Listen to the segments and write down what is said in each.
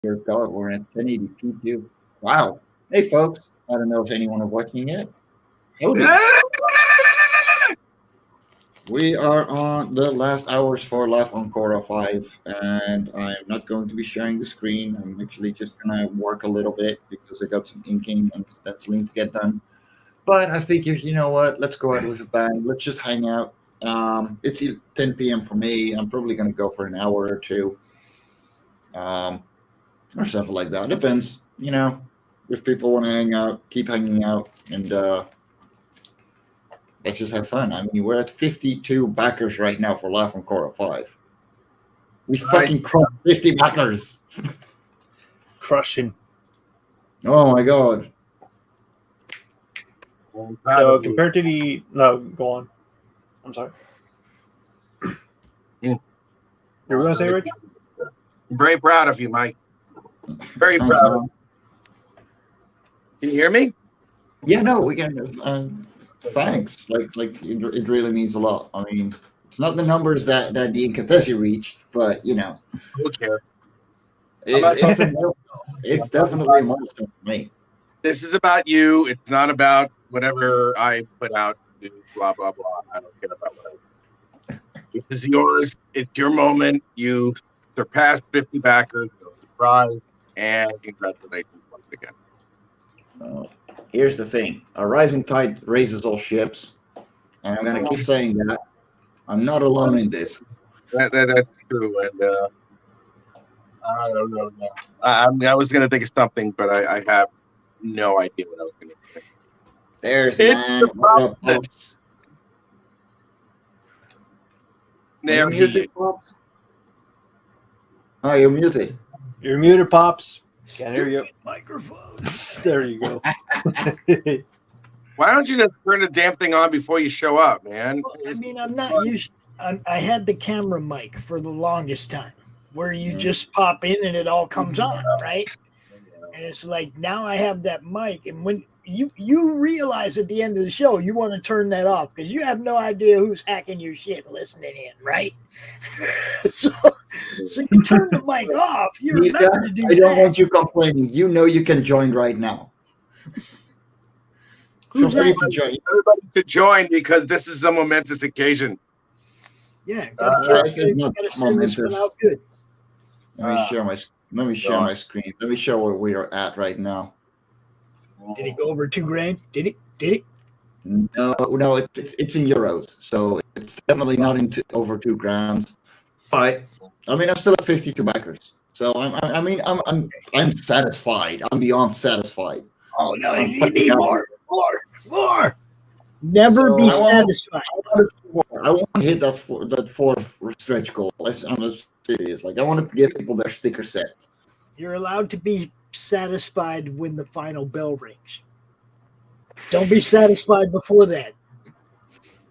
Dear God, we're at 1080p too. Wow. Hey, folks. I don't know if anyone is watching it. Howdy. We are on the last hours for Life on Cora 5, and I'm not going to be sharing the screen. I'm actually just going to work a little bit because I got some inking and stenciling to get done. But I figured, you know what? Let's go out with a bang. Let's just hang out. It's 10 p.m. for me. I'm probably going to go for an hour or two, or something like that. Depends, if people want to hang out, keep hanging out, and let's just have fun. I mean, we're at 52 backers right now for Life on Cora 5. We fucking crossed 50 backers. Crushing. Oh my god. So compared to no, go on. I'm sorry. You were going to say, Rich? I'm very proud of you, Mike. Very Thanks, proud. man. Can you hear me? Yeah, no, we can. Thanks. It really means a lot. I mean, it's not the numbers that the Incantessi reached, but I don't care. It's definitely a milestone for me. This is about you. It's not about whatever I put out. Blah blah blah. I don't care about whatever. This is yours. It's your moment. You surpassed 50 backers. No surprise, and congratulations once again. Here's the thing: a rising tide raises all ships, and I'm gonna keep saying that. I'm not alone in this. That's true, and I don't know. I was gonna think of something, but I have no idea what I was gonna say. There's man. What up, Pops? There Are he you is. muted, Pops? Oh, you're muted. You're muted, Pops. Can't hear you. Microphones. There you go. Why don't you just turn the damn thing on before you show up, man? Well, I mean, I'm not used. I had the camera mic for the longest time, where you just pop in and it all comes on, right? And it's like now I have that mic, and when you realize at the end of the show you want to turn that off because you have no idea who's hacking your shit listening in, right? so you turn the mic off. You remember to do that. I don't want you complaining. You know you can join right now. Who's that? Everybody to join because this is a momentous occasion. Yeah, gotta send this one out good. Let me share my screen. Let me show where we are at right now. Did it go over $2,000? Did it? No, it's in euros, so it's definitely not over $2,000. But I mean, I'm still at 52 backers, so I'm satisfied. I'm beyond satisfied. Oh no, you need more. Never be satisfied. I want to hit that fourth stretch goal. I'm serious. Like I want to give people their sticker set. You're allowed to be satisfied when the final bell rings. Don't be satisfied before that.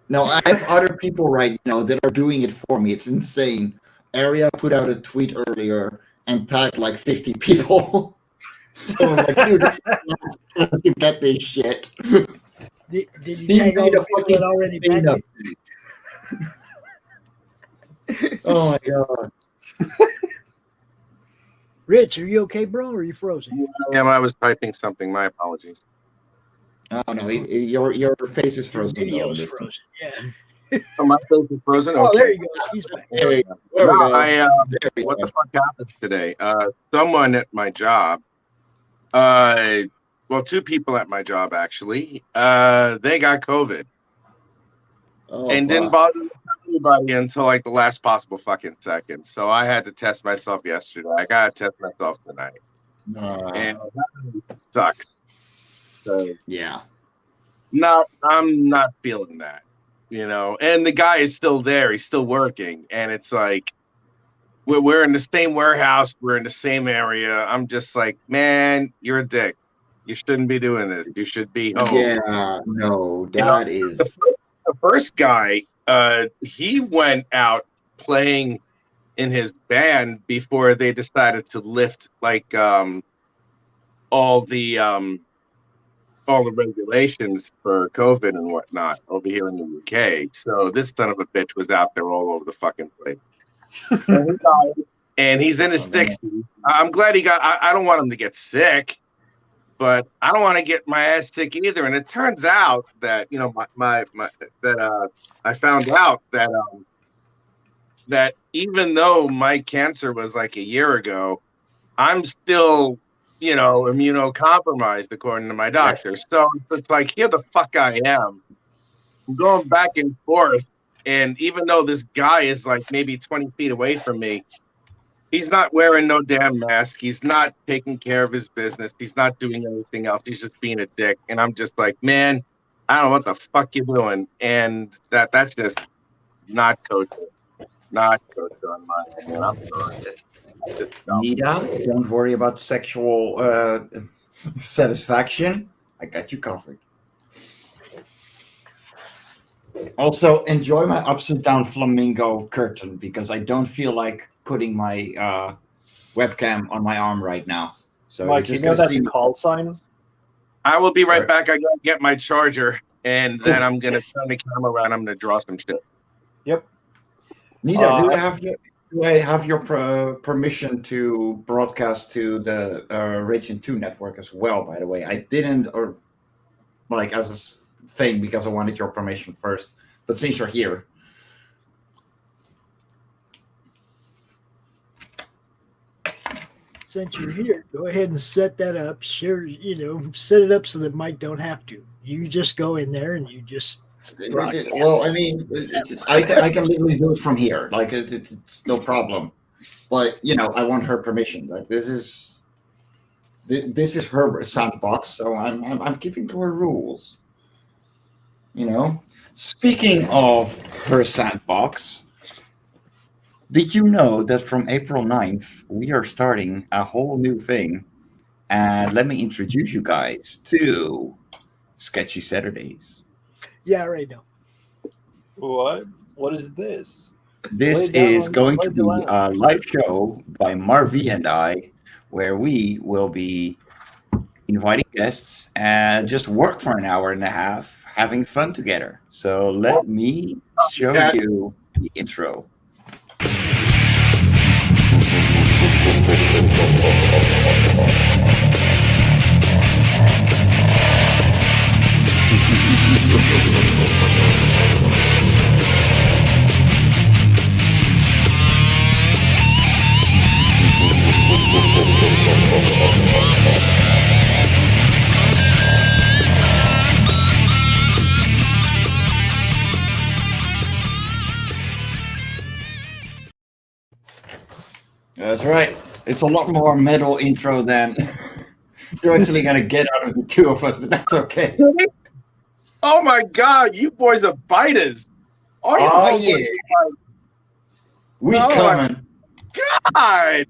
No, I have other people right now that are doing it for me. It's insane. Aria put out a tweet earlier and tagged like 50 people. So I'm like, dude, you get this shit. Did you tag all the people that already backed it? Oh my god. Rich, are you okay, bro, or are you frozen? Yeah, I was typing something. My apologies. Oh no, your face is frozen. Video's frozen. Yeah. So my face is frozen. Oh, okay. there you go. He's back. There we go. What the fuck happened today? Someone at my job, well, two people at my job actually, they got COVID and didn't bother anybody until like the last possible fucking second. So I had to test myself yesterday. I gotta test myself tonight, and that sucks. So yeah, I'm not feeling that, And the guy is still there; he's still working, and it's like we're in the same warehouse, we're in the same area. I'm just like, man, you're a dick. You shouldn't be doing this. You should be home. Yeah, no, that is the first guy. He went out playing in his band before they decided to lift like all the regulations for COVID and whatnot over here in the UK. So this son of a bitch was out there all over the fucking place. and he's in his 60s. I'm glad he got. I don't want him to get sick, but I don't want to get my ass sick either. And it turns out that I found out that that even though my cancer was like a year ago, I'm still immunocompromised according to my doctor. Yes. So it's like, here the fuck I am. I'm going back and forth. And even though this guy is like maybe 20 feet away from me, he's not wearing no damn mask. He's not taking care of his business. He's not doing anything else. He's just being a dick. And I'm just like, man, I don't know what the fuck you're doing. And that's just not kosher. Not kosher on my end, man. I'm sorry. Nita, don't worry about sexual satisfaction. I got you covered. Also, enjoy my upside down flamingo curtain because I don't feel like putting my webcam on my arm right now. So Mike, you know that's a call sign? I will be right back. I gotta get my charger, and then I'm gonna turn the camera around. I'm gonna draw some shit. Yep. Nita, do I have your permission to broadcast to the Region 2 network as well, by the way? I didn't, or like as a thing, because I wanted your permission first. But since you're here. Since you're here, go ahead and set that up. Share, set it up so that Mike don't have to. You just go in there and you just. Well, I mean, I can literally do it from here. Like it's no problem. But I want her permission. Like this is her sandbox, so I'm keeping to her rules. Speaking of her sandbox, did you know that from April 9th we are starting a whole new thing? And let me introduce you guys to Sketchy Saturdays. Yeah, right now. What? What is this? This is going to be a live show by Marvi and I, where we will be inviting guests and just work for an hour and a half, having fun together. So let me show you the intro. That's right. It's a lot more metal intro than you're actually going to get out of the two of us, but that's okay. Oh my God, you boys are biters. Oh, yeah. We coming. God.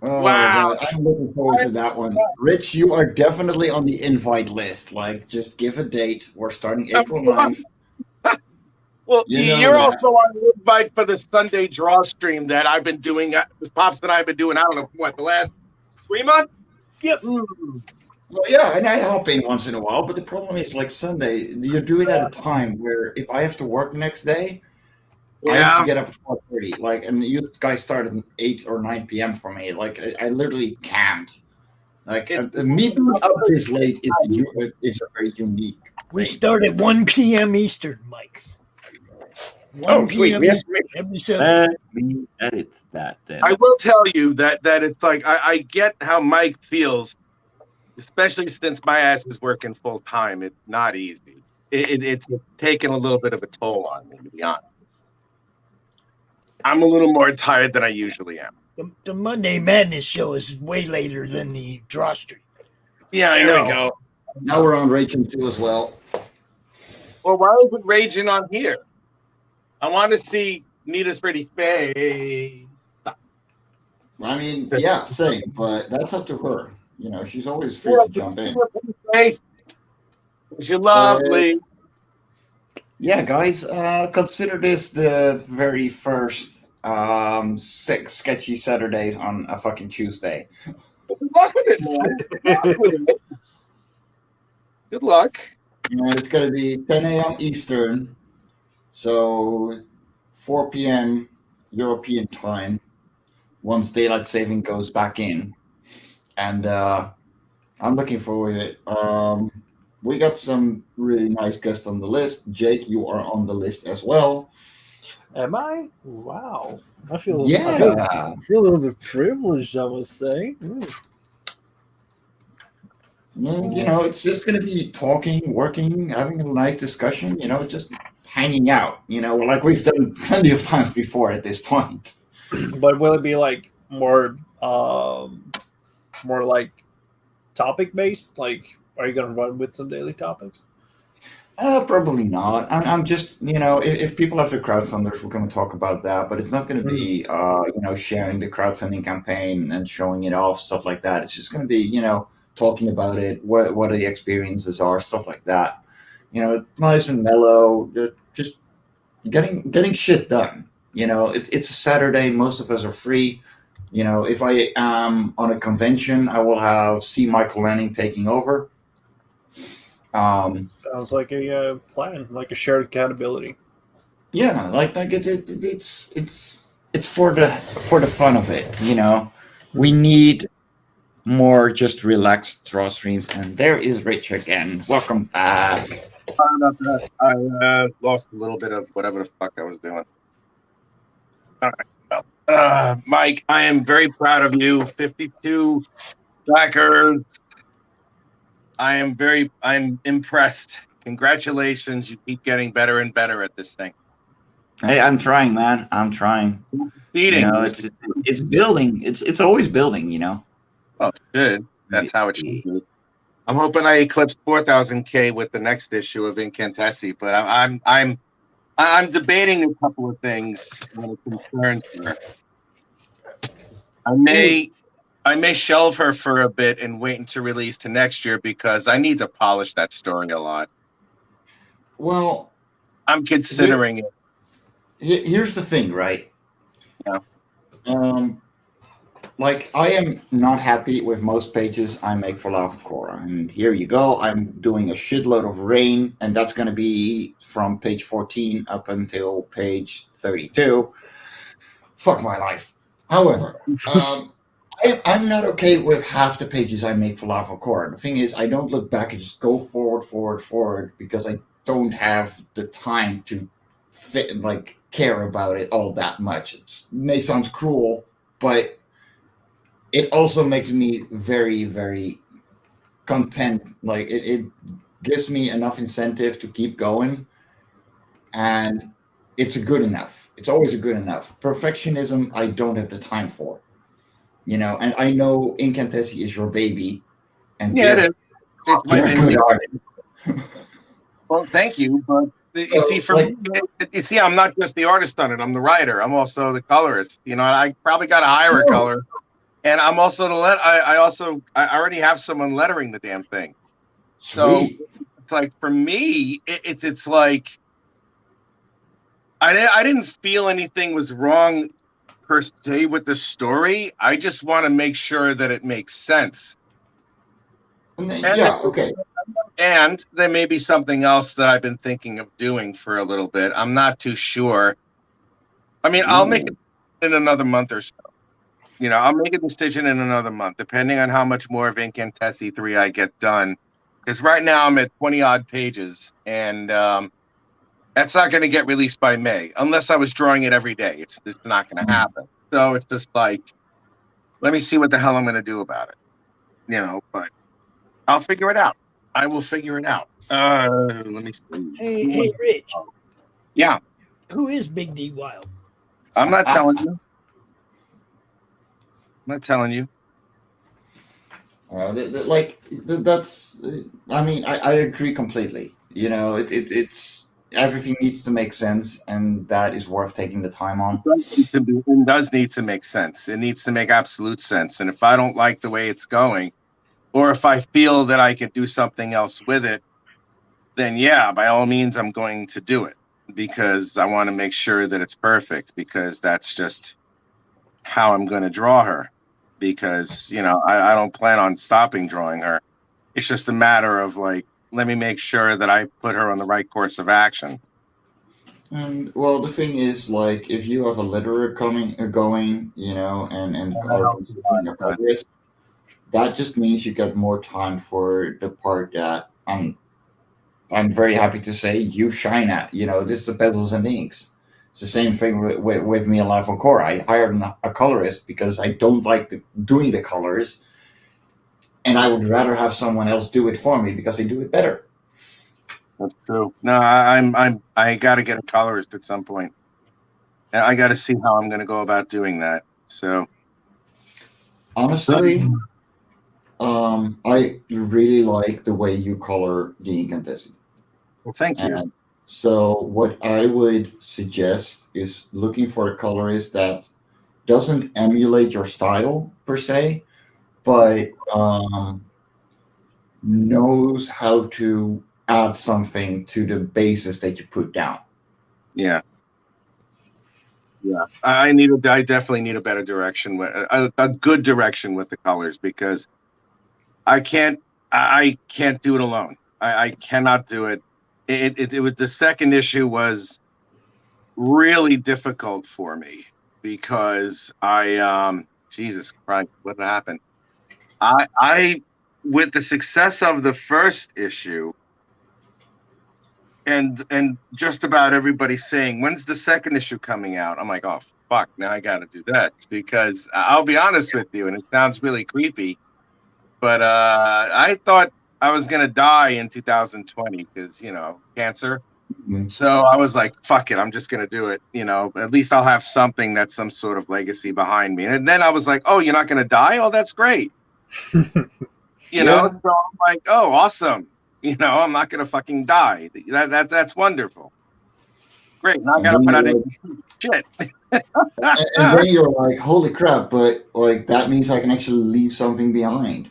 Oh, wow. God. I'm looking forward to that one. Rich, you are definitely on the invite list. Like, just give a date. We're starting April 9th. Well, you're also on the invite for the Sunday draw stream that I've been doing. Pops and I have been doing, I don't know, what, the last 3 months? Yep. Well, yeah, and I hop in once in a while, but the problem is, like, Sunday, you do it at a time where if I have to work next day, I have to get up at 4:30. Like, and you guys start at 8 or 9 p.m. for me. Like, I literally can't. Like, me being up this late is a very unique thing. We start at 1 p.m. Eastern, Mike. Sweet. We have to make every Sunday. Let me edit that then. I will tell you that it's like, I get how Mike feels, especially since my ass is working full time. It's not easy. It's taking a little bit of a toll on me, to be honest. I'm a little more tired than I usually am. The Monday Madness show is way later than the draw stream. Yeah, I know. There we go. Now we're on Raging 2 as well. Well, why is it Raging on here? I want to see Nita's pretty face. I mean, yeah, same, but that's up to her. She's always free to jump in. You're lovely. Yeah, guys, consider this the very first 6 Sketchy Saturdays on a fucking Tuesday. Good luck with it, man. Good luck. And it's going to be 10 a.m. Eastern, so 4 p.m. European time once daylight saving goes back in, and I'm looking forward to it. We got some really nice guests on the list. Jake, you are on the list as well. Am I? Wow. I feel Yeah. a little bit privileged, I must say. It's just going to be talking, working, having a nice discussion, just hanging out, like we've done plenty of times before at this point. But will it be like more like topic based? Like, are you gonna run with some daily topics? Probably not. I'm just, if people have the crowdfunders, we're going to talk about that, but it's not going to be, sharing the crowdfunding campaign and showing it off, stuff like that. It's just going to be, talking about it, what the experiences are, stuff like that. Nice and mellow, just getting shit done. It's a Saturday. Most of us are free. If I am on a convention, I will have C. Michael Lanning taking over. Sounds like a plan, like a shared accountability. Yeah, like it's for the fun of it. We need more just relaxed draw streams, and there is Rich again. Welcome back. Sorry about that. I lost a little bit of whatever the fuck I was doing. All right. Well, Mike, I am very proud of you. 52 backers. I'm impressed. Congratulations. You keep getting better and better at this thing. Hey, I'm trying, man. I'm trying. It's building. It's always building, Oh, shit. That's how it should be. I'm hoping I eclipse 4,000K with the next issue of Incantessi, but I'm debating a couple of things when it concerns her. I may shelve her for a bit and wait until release to next year because I need to polish that story a lot. Well, I'm considering it. Here's the thing, right? Yeah. Like, I am not happy with most pages I make for Life On Cora. And here you go. I'm doing a shitload of rain, and that's going to be from page 14 up until page 32. Fuck my life. However, I'm not okay with half the pages I make for Life On Cora. The thing is, I don't look back and just go forward, because I don't have the time to care about it all that much. It may sound cruel, but it also makes me very, very content. Like, it gives me enough incentive to keep going, and it's a good enough. It's always a good enough. Perfectionism, I don't have the time for. And I know Incantessi is your baby, and yeah, it is. It's my you're a good artist. Well, thank you, but you see, I'm not just the artist on it. I'm the writer. I'm also the colorist. I probably got to hire a color. And I'm also I already have someone lettering the damn thing. So it's like, for me, it's like I didn't feel anything was wrong per se with the story. I just want to make sure that it makes sense. Okay. And there may be something else that I've been thinking of doing for a little bit. I'm not too sure. I mean, I'll make it in another month or so. I'll make a decision in another month, depending on how much more of Incantessi 3 I get done. Because right now I'm at 20-odd pages, and that's not going to get released by May, unless I was drawing it every day. It's not going to happen. So it's just like, let me see what the hell I'm going to do about it. But I'll figure it out. I will figure it out. Let me see. Hey, Rich. Yeah. Who is Big D Wild? I'm not telling you. I'm not telling you. That's. I mean, I agree completely. It's everything needs to make sense, and that is worth taking the time on. It does need to make sense. It needs to make absolute sense. And if I don't like the way it's going, or if I feel that I could do something else with it, then yeah, by all means, I'm going to do it, because I want to make sure that it's perfect, because that's just how I'm going to draw her. Because, I don't plan on stopping drawing her. It's just a matter of, like, let me make sure that I put her on the right course of action. And well, the thing is, like, if you have a letterer going, and are considering a colorist, that just means you get more time for the part that I'm very happy to say you shine at. This is the pencils and inks. It's the same thing with me in Life on Cora. I hired a colorist because I don't like doing the colors, and I would rather have someone else do it for me because they do it better. That's true. No, I got to get a colorist at some point. I got to see how I'm going to go about doing that. So, honestly, I really like the way you color the incandescent. well, thank you. And so, what I would suggest is looking for a colorist that doesn't emulate your style per se, but knows how to add something to the bases that you put down. Yeah. I definitely need a better direction, a good direction with the colors, because I can't do it alone. I cannot do it. It was, the second issue was really difficult for me because Jesus Christ, what happened? I with the success of the first issue, and just about everybody saying, when's the second issue coming out? I'm like, oh fuck, now I got to do that, because I'll be honest with you, and it sounds really creepy, but I thought I was gonna die in 2020 because cancer. Mm-hmm. So I was like, fuck it, I'm just gonna do it. At least I'll have something that's some sort of legacy behind me. And then I was like, oh, you're not gonna die? Oh, that's great. Yeah. So I'm like, oh, awesome. I'm not gonna fucking die. That's wonderful. Great. Now I gotta put out shit. And then you're like, holy crap! But like that means I can actually leave something behind.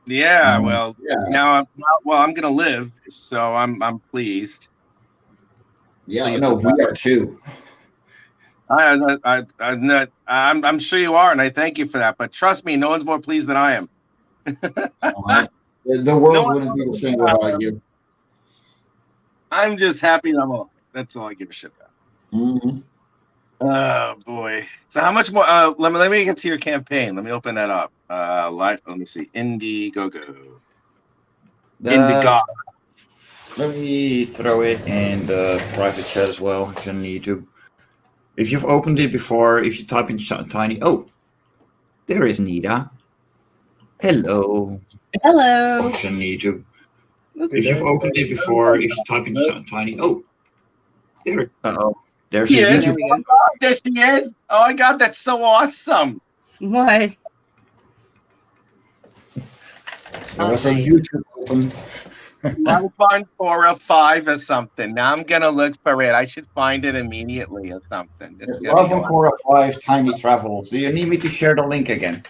Yeah. Well, yeah. now I'm gonna live, so I'm pleased. Yeah, Pleased no, we are too. I'm sure you are, and I thank you for that. But trust me, no one's more pleased than I am. The world wouldn't be the same without you. I'm just happy I'm alive. That's all I give a shit about. Mm-hmm. Oh boy! So how much more? Let me get to your campaign. Let me open that up. Let me see. Indiegogo. Indigo. Let me throw it in the private chat as well if you need to. If you've opened it before, if you type in tiny, oh, there is Nita. Hello. Hello. If you need to. If you've opened it before, if you type in tiny, oh, there. There's she is. YouTube. Oh, God, there she is. Oh my God, that's so awesome. What? There was a YouTube open. Life on Cora 5 or something. Now I'm gonna look for it. I should find it immediately or something. Life on Cora 5 Tiny Travels. Do you need me to share the link again?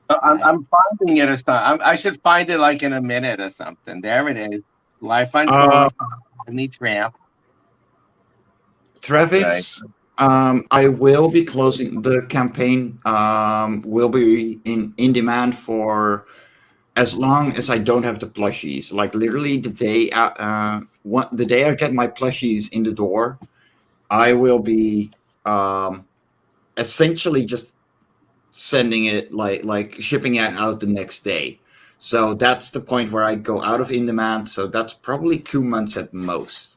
I'm finding it or something. I should find it like in a minute or something. There it is. Life on Cora 5 Tiny Tramp. Travis, I will be closing the campaign. Will be in demand for as long as I don't have the plushies. Like literally the day I get my plushies in the door, I will be essentially just sending it like shipping it out the next day. So that's the point where I go out of in demand. So that's probably 2 months at most.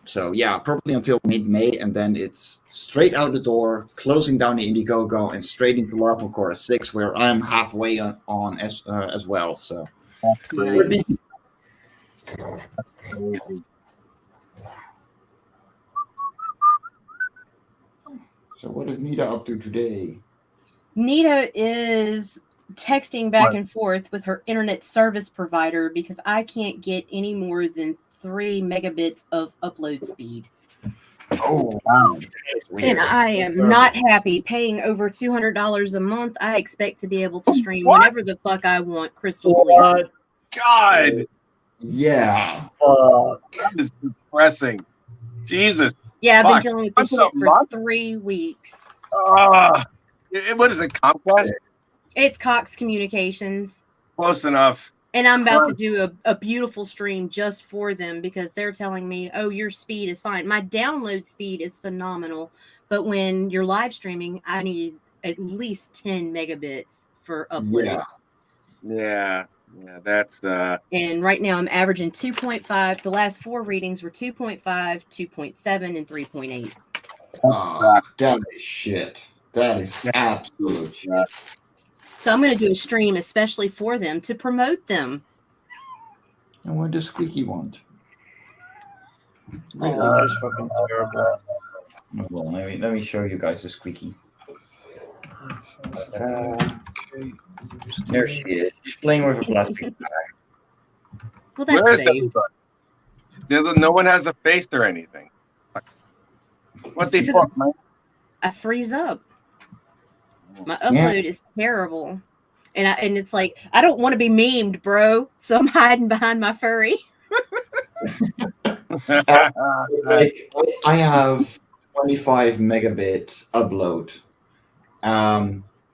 So yeah, probably until mid-May, and then it's straight out the door, closing down the Indiegogo, and straight into Life on Cora 6, where I'm halfway on as well. So Nice. So what is Nita up to today? Nita is texting back and forth with her internet service provider because I can't get any more than 3 megabits of upload speed. Oh, wow. And I am not happy paying over $200 a month. I expect to be able to stream whenever the fuck I want, crystal clear. God. Yeah. That is depressing. Jesus. Yeah, I've Fuck. been dealing with this shit for 3 weeks. What is it, Comcast? It's Cox Communications. Close enough. And I'm about to do a beautiful stream just for them because they're telling me, oh, your speed is fine. My download speed is phenomenal. But when you're live streaming, I need at least 10 megabits for upload. Yeah, that's And right now I'm averaging 2.5. The last 4 readings were 2.5, 2.7, and 3.8. That is shit. That is absolute shit. So I'm going to do a stream especially for them to promote them. And what does Squeaky want? Really, that is fucking terrible. Well, let me show you guys the Squeaky. There she is. She's playing with a plastic bag. Well, that's where is safe. everybody? No one has a face or anything. What the fuck, man? I freeze up. My upload is terrible. And it's like, I don't want to be memed, bro. So I'm hiding behind my furry. I have 25 megabit upload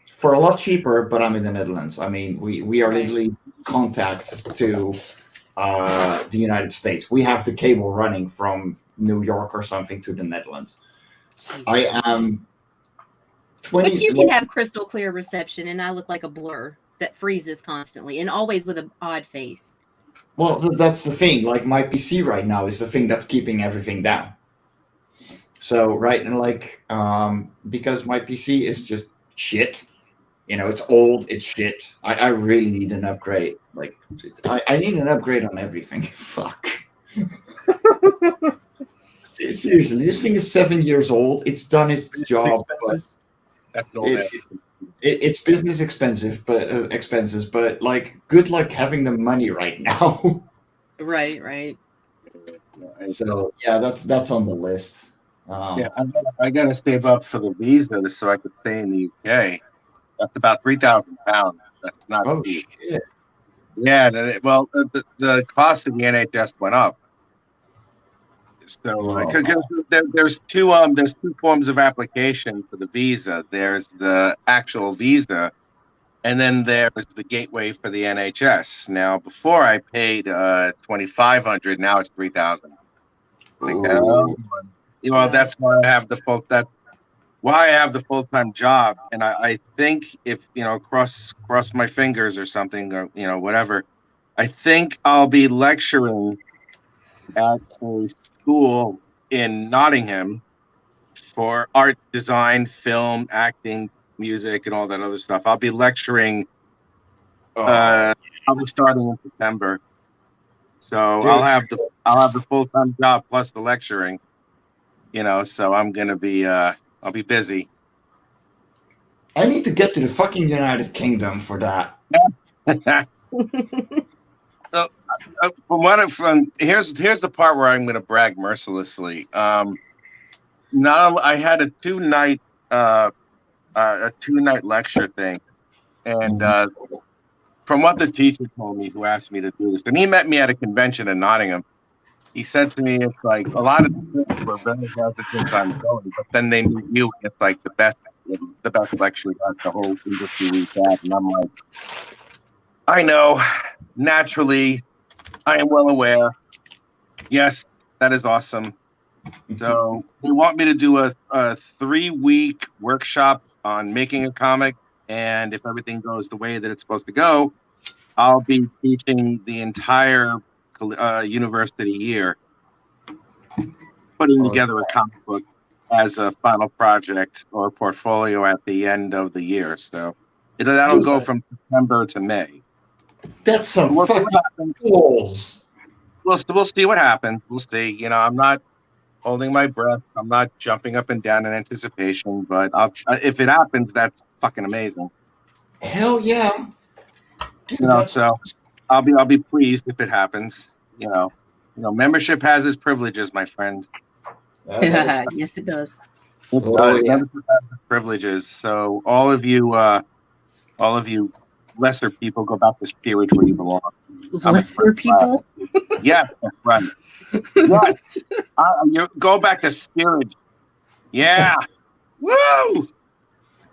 for a lot cheaper, but I'm in the Netherlands. I mean, we are literally contact to the United States. We have the cable running from New York or something to the Netherlands. I am 20. But you can have crystal clear reception, and I look like a blur that freezes constantly and always with an odd face. Well, that's the thing. Like my PC right now is the thing that's keeping everything down. So and because my PC is just shit. You know, it's old, it's shit. I really need an upgrade. Like I need an upgrade on everything. Fuck. Seriously, this thing is 7 years old. It's done its job. It's business expenses, but like good luck having the money right now. Right. So yeah, that's on the list. I gotta save up for the visa so I could stay in the UK. That's about £3,000. That's not cheap. Shit. Yeah, the cost of the NHS went up. So there's two forms of application for the visa. There's the actual visa, and then there's the gateway for the NHS. Now, before I paid $2,500, now it's $3,000. That's why I have the full-time job, and I think if cross my fingers or something, or whatever, I think I'll be lecturing at a school in Nottingham for art, design, film, acting, music, and all that other stuff. I'll be lecturing. I'll be starting in September, so I'll have the full-time job plus the lecturing. So I'm gonna be I'll be busy. I need to get to the fucking United Kingdom for that. So, here's the part where I'm going to brag mercilessly. I had a two-night lecture thing, and from what the teacher told me, who asked me to do this, and he met me at a convention in Nottingham. He said to me, "It's like a lot of students were very hesitant on going, but then they meet you. It's like the best lecture that the whole industry we've had." And I'm like, I know. Naturally, I am well aware. Yes, that is awesome. So they want me to do a 3-week workshop on making a comic, and if everything goes the way that it's supposed to go, I'll be teaching the entire university year, putting together a comic book as a final project or portfolio at the end of the year. So that'll go from September to May. That's some fucking goals. We'll see what happens. We'll see. I'm not holding my breath. I'm not jumping up and down in anticipation. But if it happens, that's fucking amazing. Hell yeah. Dude, so I'll be pleased if it happens. Membership has its privileges, my friend. Yes, it does. It does. Membership has its privileges. So all of you lesser people, go back to steerage where you belong. Lesser people? Yeah, that's right. Yes. You go back to steerage. Yeah. Woo! Oh,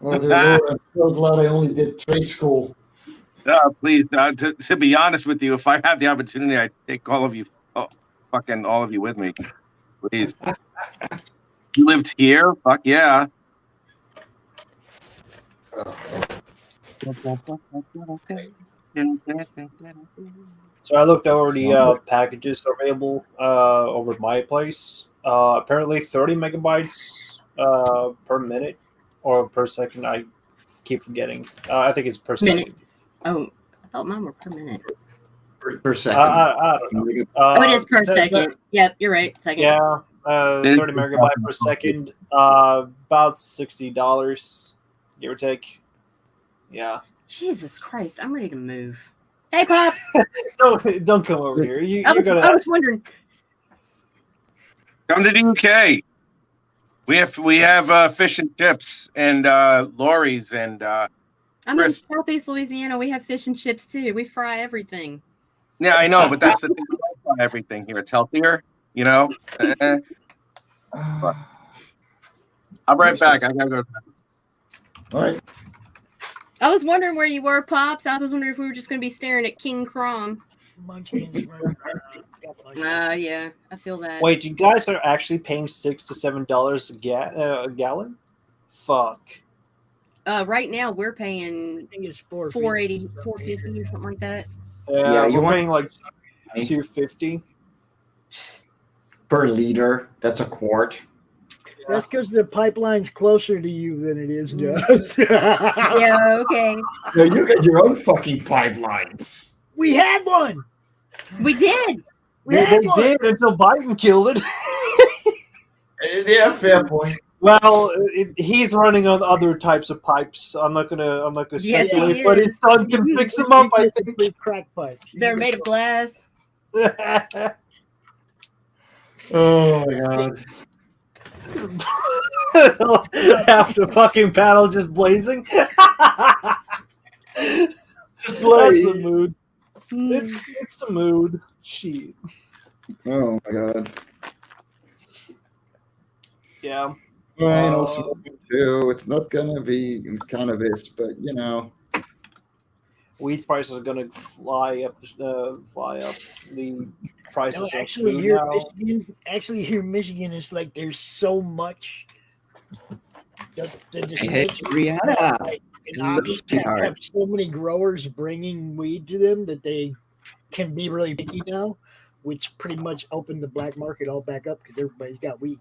dear Lord, I'm so glad I only did trade school. Please, to be honest with you, if I had the opportunity, I'd take all of you, fucking all of you with me. Please. You lived here? Fuck yeah. So I looked over the packages available over my place. Apparently 30 megabytes per minute or per second. I keep forgetting. I think it's per Minute. second. Oh, I thought mine were per minute. Per second. I don't know. Oh, it is per second. Yep, you're right. Second. Yeah, 30 megabyte per second. About $60, give or take. Yeah. Jesus Christ, I'm ready to move. Hey, Pop. Don't come over here. I was wondering. Come to the UK. We have fish and chips and lorries and. I'm in Southeast Louisiana. We have fish and chips too. We fry everything. Yeah, I know, but that's the thing about everything here. It's healthier, you know. I'll be right back. I gotta go. All right. I was wondering where you were, Pops. I was wondering if we were just going to be staring at King Crom. Yeah, I feel that. Wait, you guys are actually paying $6 to $7 a gallon? Fuck. Right now we're paying I think it's $4.80, $4.50 or something like that. Yeah, you we're want- paying like $2.50 Per liter. That's a quart. That's because the pipeline's closer to you than it is to us. Yeah, okay. No, you got your own fucking pipelines. We had one. We did. They did until Biden killed it. Yeah, fair point. Well, he's running on other types of pipes. I'm not gonna Yes, speculate, he but is. his son can fix them up. I think. Crack pipes. They're made of glass. Oh my god. Half the fucking panel just blazing. That's the mood. It's the mood. Shit. Oh my god. Yeah. Fine, I'll smoke it too. It's not gonna be cannabis, but you know. Wheat prices are gonna fly up. The prices No, of actually, food here, now. here in Michigan, it's like there's so much. The dispensary have so many growers bringing weed to them that they can be really picky now, which pretty much opened the black market all back up because everybody's got weed.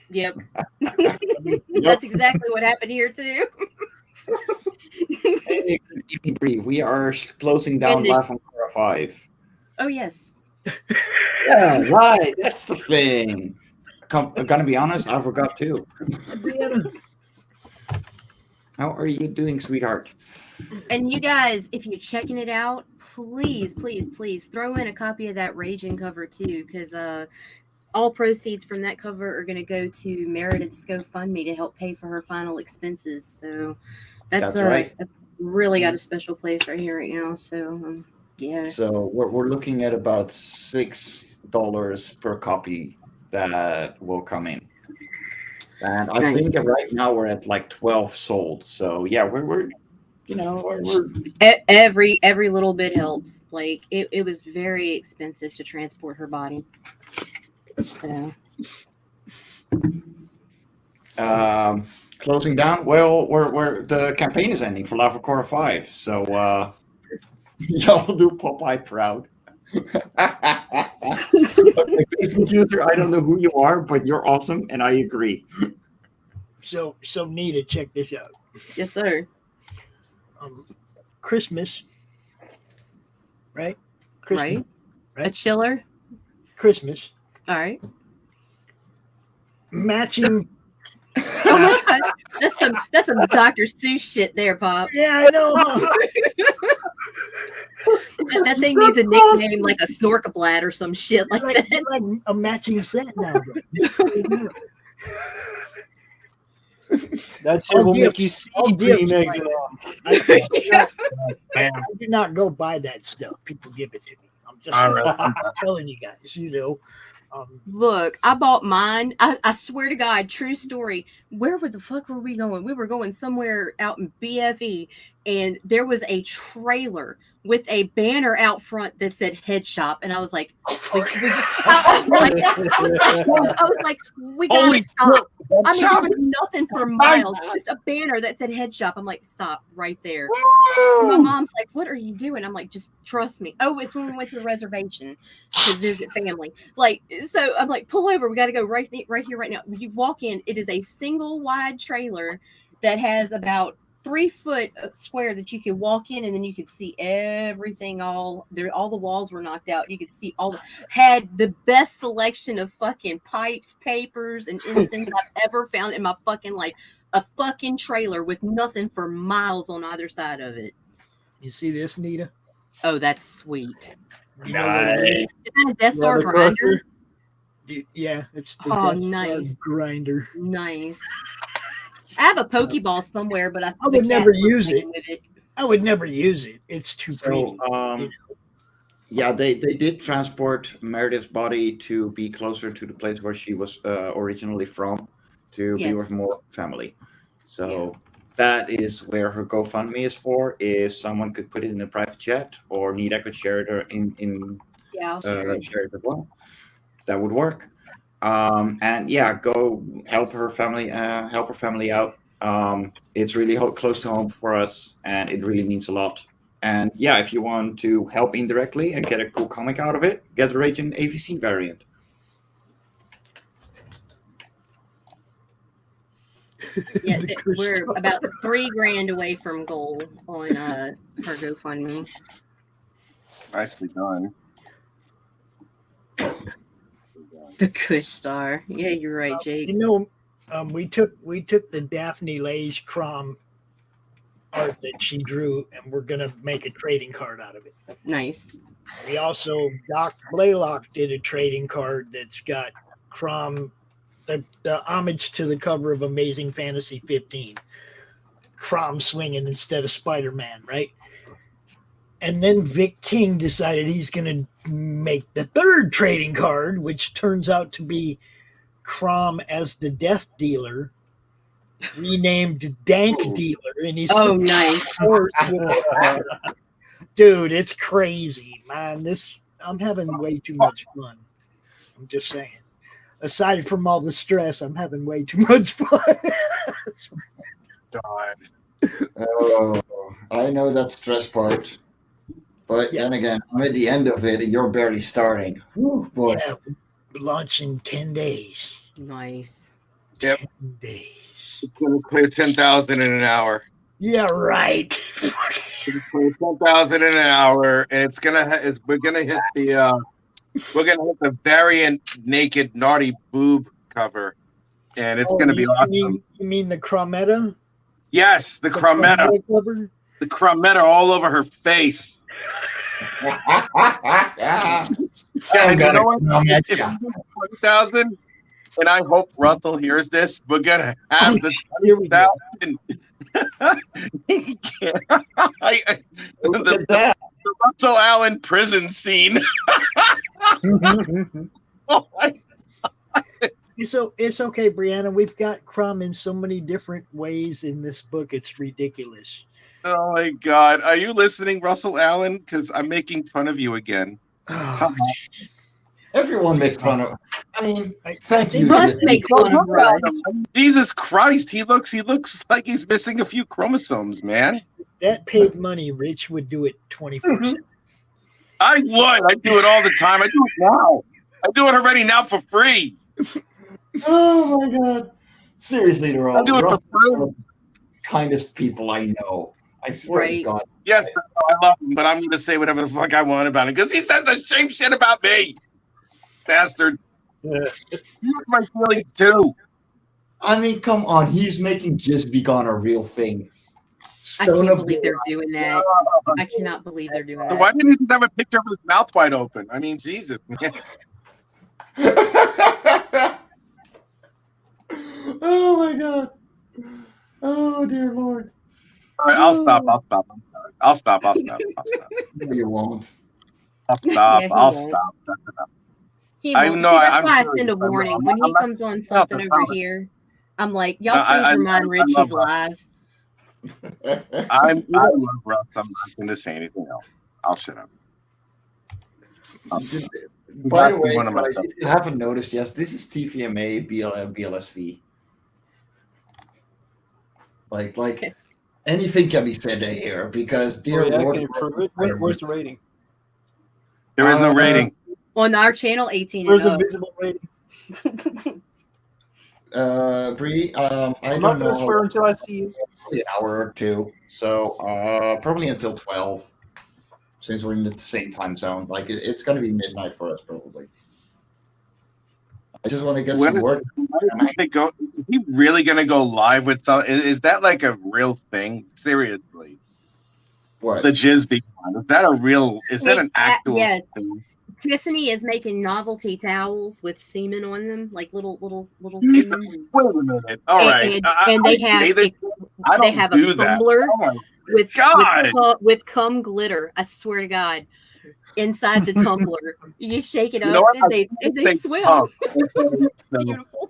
Yep. That's exactly what happened here too. Hey, we are closing down Life on Cora 5. Oh yes. Yeah, right. That's the thing. I'm gonna be honest, I forgot too. How are you doing, sweetheart? And you guys, if you're checking it out, please, please, please throw in a copy of that Raging cover too, because all proceeds from that cover are going to go to Meredith's GoFundMe to help pay for her final expenses. So that's right. That's really got a special place right here right now. So yeah. So we're looking at about $6 per copy that will come in. And I think that right now we're at like 12 sold. So yeah, we're every little bit helps. Like it was very expensive to transport her body. So closing down. Well, we're the campaign is ending for Life On Cora 5. So y'all do Popeye proud. Facebook user, I don't know who you are, but you're awesome, and I agree. So Nita, check this out. Yes, sir. Christmas, right? Right. A chiller. Christmas. All right. Matching. Oh my God. That's some Dr. Seuss shit there, Pop. Yeah, I know. That thing needs a nickname like a Snorkablad or some shit like that. Like a matching set now. That shit will make you see green eggs I did not go buy that stuff. People give it to me. I'm just telling you guys, Look, I bought mine. I swear to God, true story. Where the fuck were we going? We were going somewhere out in BFE. and there was a trailer with a banner out front that said head shop, and I was like, I was like, we gotta Holy stop. shit, I mean, shop. there was nothing for miles, just a banner that said head shop. I'm like, stop right there. Woo! My mom's like, what are you doing? I'm like, just trust me. Oh, it's when we went to the reservation to visit family. Like, so I'm like, pull over. We got to go right here, right now. When you walk in, it is a single wide trailer that has about 3 foot square that you could walk in, and then you could see everything. All the walls were knocked out. You could see had the best selection of fucking pipes, papers, and incense I've ever found in my fucking life. A fucking trailer with nothing for miles on either side of it. You see this, Nita? Oh, that's sweet. You know what it is? Is that a Death Star grinder? Dude, yeah, it's the Oh, Death Star nice. grinder. Nice. I have a Pokeball somewhere, but I would never use it. With it. I would never use it. It's too pretty. Yeah, they did transport Meredith's body to be closer to the place where she was originally from, to be with more family. So that is where her GoFundMe is for. If someone could put it in a private jet, or Nita could share it share it as well, that would work. And yeah, go help her family out. It's really close to home for us, and it really means a lot. And yeah, if you want to help indirectly and get a cool comic out of it, get the Raging AVC variant. Yeah, we're about $3,000 away from goal on her GoFundMe. Nicely done. The Kush Star. Yeah, you're right, Jake. You know, we took the Daphne Lage Crom art that she drew, and we're gonna make a trading card out of it. Nice. We also, Doc Blaylock did a trading card that's got Crom, the homage to the cover of Amazing Fantasy 15. Crom swinging instead of Spider-Man, right? And then Vic King decided he's going to make the third trading card, which turns out to be Crom as the Death Dealer, renamed Dank Dealer. And he's nice. Dude, it's crazy, man. I'm having way too much fun. I'm just saying. Aside from all the stress, I'm having way too much fun. God. Oh, I know that stress part. But then again, I'm at the end of it, and you're barely starting. Whew, boy. Yeah, we're launching 10 days. Nice. 10 days. It's going to clear 10,000 in an hour. Yeah, right. 10,000 in an hour, and we're gonna hit the variant naked naughty boob cover, and it's gonna be awesome. You mean the Crometta? Yes, the Crometta cover. The Crometta all over her face. And you know what? If you do 20,000, and I hope Russell hears this, we're gonna have the 20,000. The Russell Allen prison scene. Oh my God. So it's okay, Brianna. We've got Crom in so many different ways in this book. It's ridiculous. Oh my God. Are you listening, Russell Allen? Because I'm making fun of you again. Oh, everyone makes fun of. I mean, thank you. Russ makes fun of Russ. Jesus Christ, he looks like he's missing a few chromosomes, man. That paid money, Rich would do it 24/7. I would. I do it all the time. I do it now. I do it already now for free. Oh my God! Seriously, they're all I do it for free. Kindest people I know. I swear to God. Yes, I love him, but I'm going to say whatever the fuck I want about him because he says the same shit about me. Bastard. You hurt my feelings too. I mean, come on. He's making Just Be Gone a real thing. I can't believe they're doing that. I cannot believe they're doing So that. why didn't he just have a picture of his mouth wide open? I mean, Jesus, man. Oh my God. Oh dear Lord. All right, I'll stop. No, you won't. I'll stop. Yeah, I'll won't. stop. That's enough. He I won't. know, See, that's I'm why sure I send a I'm- warning. I'm- When he I'm- comes on something over here, I'm like, y'all please remind Rich I love he's live. I love Russ. I'm not going to say anything else. I'll shut up. By the way, guys, if you haven't noticed, yes, this is TVMA BLSV. Like anything can be said here because dear Lord, can you prove it? Where's the rating? There is no rating on our channel. 18. Where's the visible rating? Bree, I I'm don't not gonna know. swear until I see you. Probably an hour or two, so probably until 12. Since we're in the same time zone, like it's going to be midnight for us probably. I just want to get some work. Is he really going to go live with some? Is that like a real thing? Seriously, what the jizz being on? Is that a real? Is that an actual? Yes. thing? Tiffany is making novelty towels with semen on them, like little semen. Wait a minute. All right, and they have a tumbler with cum glitter. I swear to God, inside the tumbler, you shake it up and they swim. It's beautiful.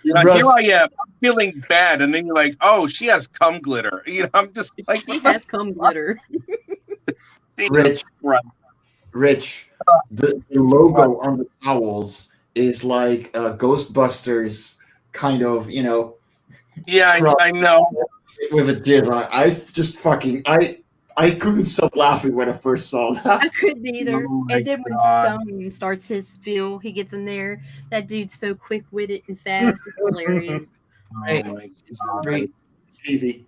You know, here I am, I'm feeling bad, and then you're like, "Oh, she has cum glitter." You know, I'm just like, she has cum glitter. Rich, the logo on the towels is like Ghostbusters kind of, you know. Yeah, I know. With a jizz on. I couldn't stop laughing when I first saw that. I couldn't either. And then when Stone starts his spiel, he gets in there. That dude's so quick-witted and fast. It's hilarious. Oh my God. Easy.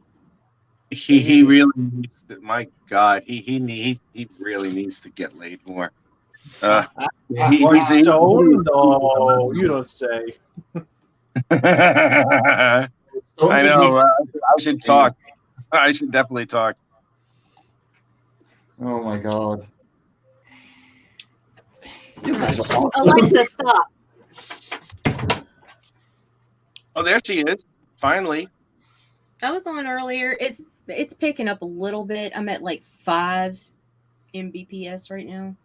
He really needs to. My God, he really needs to get laid more. Stone? No, you don't say. I know. I should talk. I should definitely talk. Oh my God. You guys are awesome. Alexa, stop. Oh, there she is. Finally. I was on earlier. It's picking up a little bit. I'm at like 5 Mbps right now.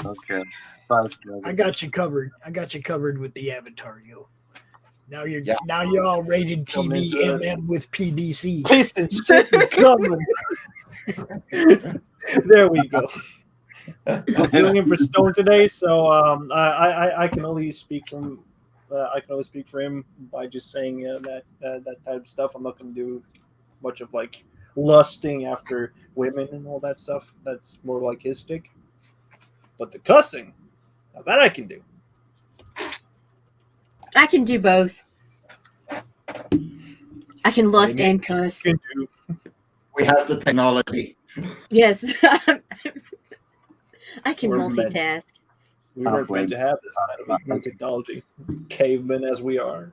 Okay. I got you covered. With the avatar, yo. Now you're all rated TV with PBC. Pasting shit and coming. There we go. I'm filling in for Stone today, so I can only speak from speak for him by just saying that type of stuff. I'm not going to do much of like lusting after women and all that stuff. That's more like his stick. But the cussing, now that I can do. I can do both. I can lust and cuss. We have the technology. Yes. I can multitask. We weren't meant to have this kind of technology. Cavemen as we are.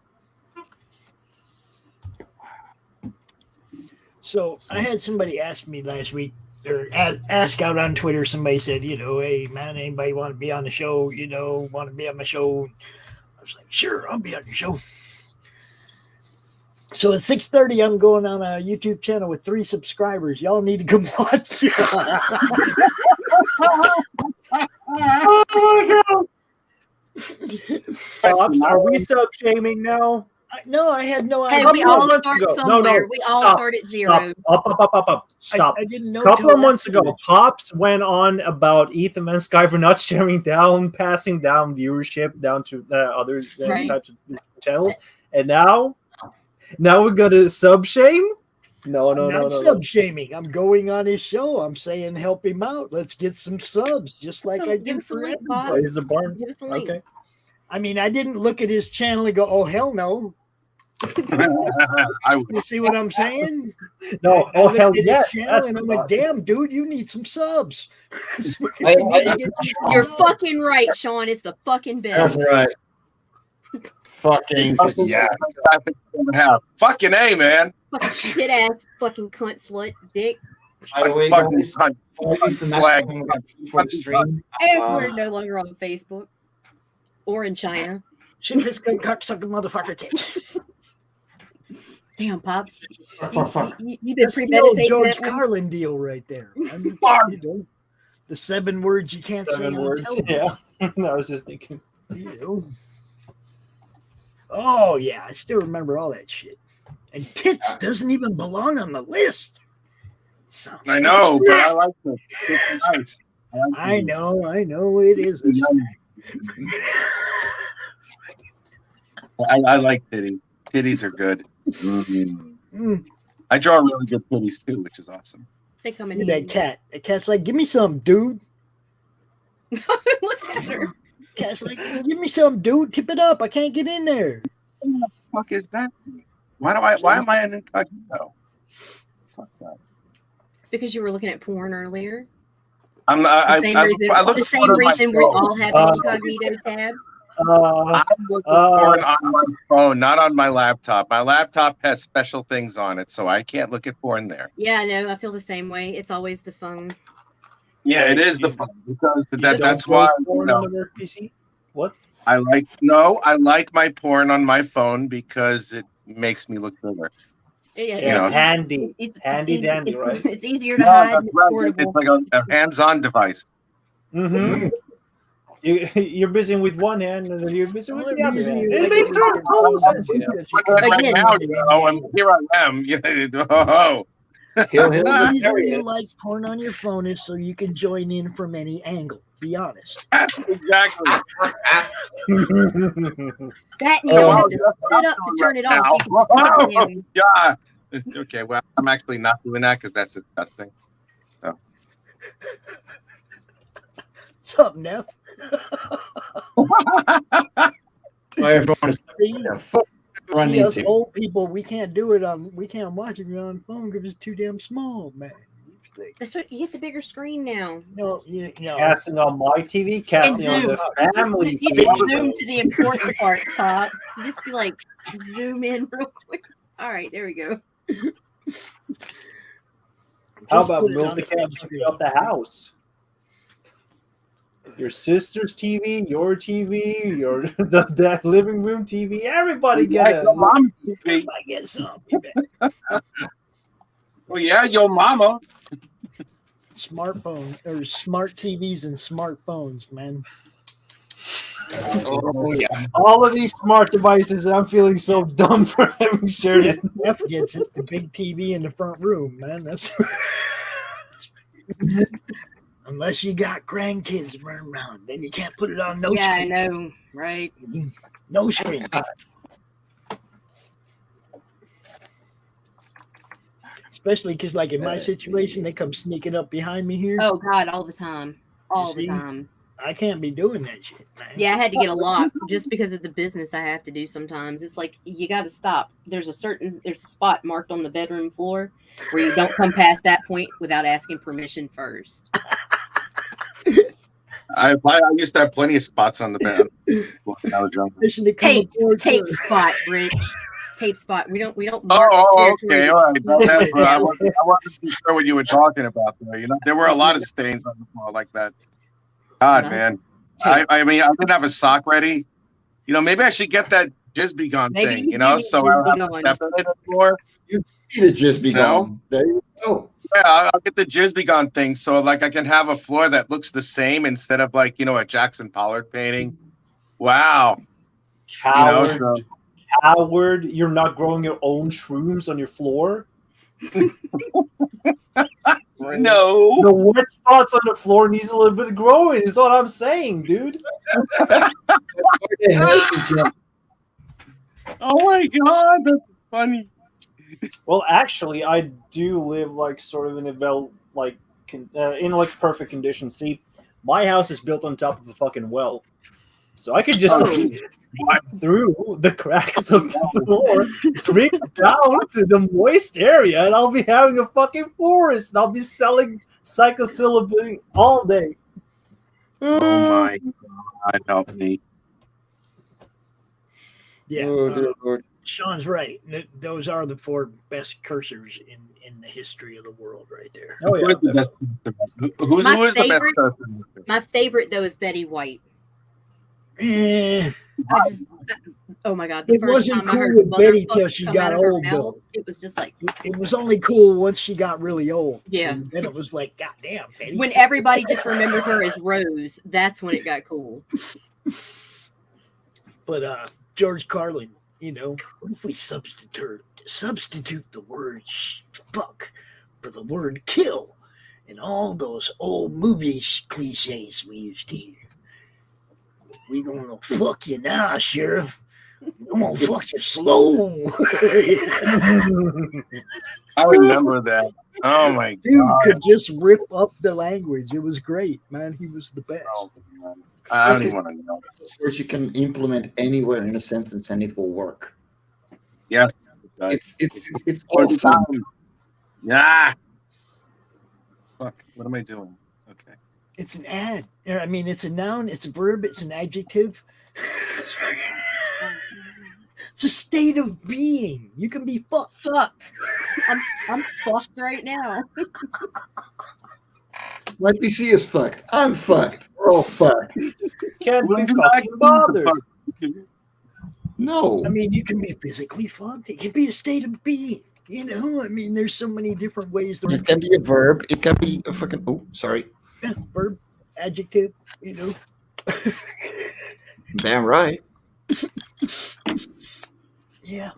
So I had somebody ask me last week, or ask out on Twitter. Somebody said, hey man, anybody want to be on the show? Want to be on my show? I was like, sure, I'll be on your show. So at 6:30, I'm going on a YouTube channel with 3 subscribers. Y'all need to come watch. Oh my God! Are we sub-shaming now? No, I had no idea. Hey, we all start somewhere. We all start at 0. Stop. I didn't know. A couple of months ago, Pops went on about Ethan and Sky for not sharing down, passing down viewership down to other types of channels. And now we're going to sub-shame? No. Sub-shaming. I'm going on his show. I'm saying help him out. Let's get some subs, just like I do for everybody. He's a barn. Give us the link. Okay. I mean, I didn't look at his channel and go, oh, hell no. You see what I'm saying? No, hell yes. And I'm like, damn, dude, you need some subs. You're fucking right, Sean. It's the fucking best. That's right. Fucking yeah. Fucking A, man. Fucking shit ass fucking cunt slut dick. By the way, guys, for the stream. And we're no longer on Facebook or in China. Shit, this cocksucker motherfucker tit. Damn, Pops. You've been That's premeditating the old George that one? Carlin deal right there. I mean, the 7 words you can't say on television. Yeah. I was just thinking. Oh, yeah. I still remember all that shit. And tits doesn't even belong on the list. Sounds I know, like but I like it. It's nice. I know it is. A I like titties. Titties are good. I draw really good titties too, which is awesome. They come in Look at that cat. The cat's like, give me some, dude. Look at her. Cat's like, give me some, dude. Tip it up. I can't get in there. What the fuck is that? Why am I an incognito? Fuck that. Because you were looking at porn earlier. I look the same reason we all have an incognito tab. I'm looking porn on my phone, not on my laptop. My laptop has special things on it, so I can't look at porn there. Yeah, no, I feel the same way. It's always the phone. Yeah, it is the phone because that's why. Porn on the work PC? What? I like my porn on my phone because it makes me look gooder. Yeah, handy. It's handy dandy, right? It's easier to hide. And it's right. portable. It's like a hands-on device. Mm-hmm. You're busy with one hand, and then you're busy with the other hand. It makes total sense. Right now, and here I am. The reason you like porn on your phone is so you can join in from any angle. Be honest. Exactly. That you don't have to sit up to turn it off. Yeah. Okay. Well, I'm actually not doing that because that's disgusting. So. What's up, Neff? See, us old people, we can't do it on. We can't watch it on phone because it's too damn small, man. That's what, you get the bigger screen now. No. Casting on my TV, casting on the family you TV. can zoom to the important part, Todd. You just be like, zoom in real quick. All right, there we go. How about multicam up the house? Your sister's TV, your TV, that living room TV. Everybody get a mom TV. I get some. Well, yeah, your mama. Smartphone or smart TVs and smartphones, man. Oh yeah. All of these smart devices, I'm feeling so dumb for having shared it. F gets it, the big TV in the front room, man. That's unless you got grandkids running around, then you can't put it on no screen. Yeah, I know, right? No screen. Especially because, like, in my situation, they come sneaking up behind me here. Oh, God, all the time. All the time. I can't be doing that shit, man. Yeah, I had to get a lock just because of the business I have to do sometimes. It's like, you got to stop. There's a spot marked on the bedroom floor where you don't come past that point without asking permission first. I used to have plenty of spots on the bed. Tape spot, Rich. Tape spot. We don't. Okay, all right. I wasn't sure what you were talking about there. You know, there were a lot of stains on the floor like that. God, man. I mean, I didn't have a sock ready. You know, maybe I should get that Jizz Be Gone thing. You know, so I don't have to step in it anymore. You need a Jizz Be Gone. There you go. Yeah, I'll get the Jizz Be Gone thing, so like I can have a floor that looks the same instead of like a Jackson Pollock painting. Wow. Coward. Coward, you're not growing your own shrooms on your floor? No. The wet spots on the floor needs a little bit of growing, is what I'm saying, dude. Oh my God, that's funny. Well, actually, I do live like sort of in a perfect condition. See, my house is built on top of a fucking well. So I could just through the cracks of the floor, drip down to the moist area, and I'll be having a fucking forest, and I'll be selling psilocybin all day. Oh my God, help me. Yeah, Sean's right. Those are the 4 best cursors in the history of the world right there. Oh, yeah. Who is the best cursor? My favorite, though, is Betty White. Oh my God! It wasn't cool with Betty till she got old, though. It was just like it was only cool once she got really old. Yeah, and then it was like, God damn, Betty. When everybody just remembered her as Rose, that's when it got cool. But George Carlin, what if we substitute the word fuck for the word kill and all those old movie cliches we used to hear? We gonna fuck you now, Sheriff. I'm gonna fuck you slow. I remember that. Oh my Dude god! could just rip up the language. It was great, man. He was the best. Oh, man. I don't even want to know. Words you can implement anywhere in a sentence and it will work. Yeah, It's awesome. Yeah. Fuck. What am I doing? Okay. It's an ad. I mean, it's a noun. It's a verb. It's an adjective. It's a state of being. You can be fucked. Fuck. I'm fucked right now. My PC is fucked. I'm fucked. We're all fucked. Can't be fucking bothered. No. I mean, you can be physically fucked. It can be a state of being. I mean, there's so many different ways. It can be a verb. It can be a fucking. Oh, sorry. Yeah, verb, adjective. Damn right. Yeah.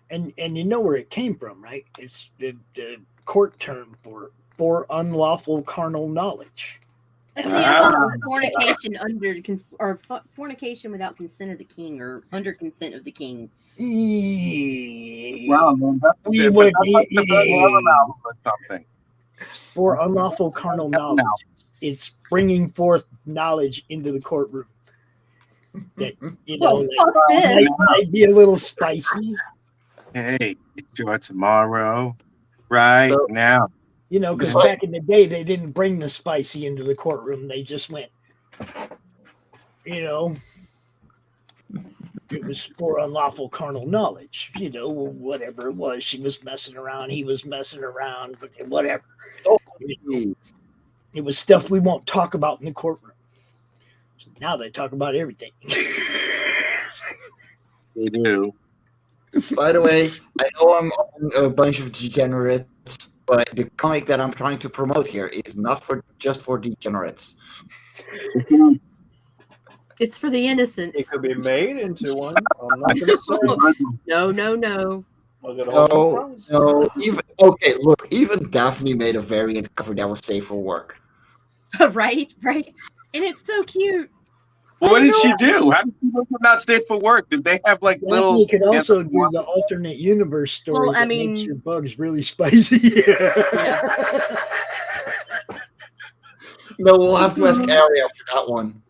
And you know where it came from, right? It's the court term for unlawful carnal knowledge. See, I thought it was fornication fornication without consent of the king, or under consent of the king. Wow, man, something. For unlawful carnal knowledge, it's bringing forth knowledge into the courtroom. That might be a little spicy. Hey, it's your tomorrow, right now. Because back in the day, they didn't bring the spicy into the courtroom. They just went, it was for unlawful carnal knowledge, whatever it was. She was messing around. He was messing around, but whatever. It was stuff we won't talk about in the courtroom. So now they talk about everything. They do. By the way, I know I'm on a bunch of degenerates, but the comic that I'm trying to promote here is not just for degenerates. It's for the innocents. It could be made into one. I'm not going to say. No. No. Even Daphne made a variant cover that was safe for work. Right. And it's so cute. Well, what did she do? How did she make it not safe for work? Did they have little? You could also do the alternate universe story. Well, makes your bugs really spicy. No, we'll have to ask Ari after that one.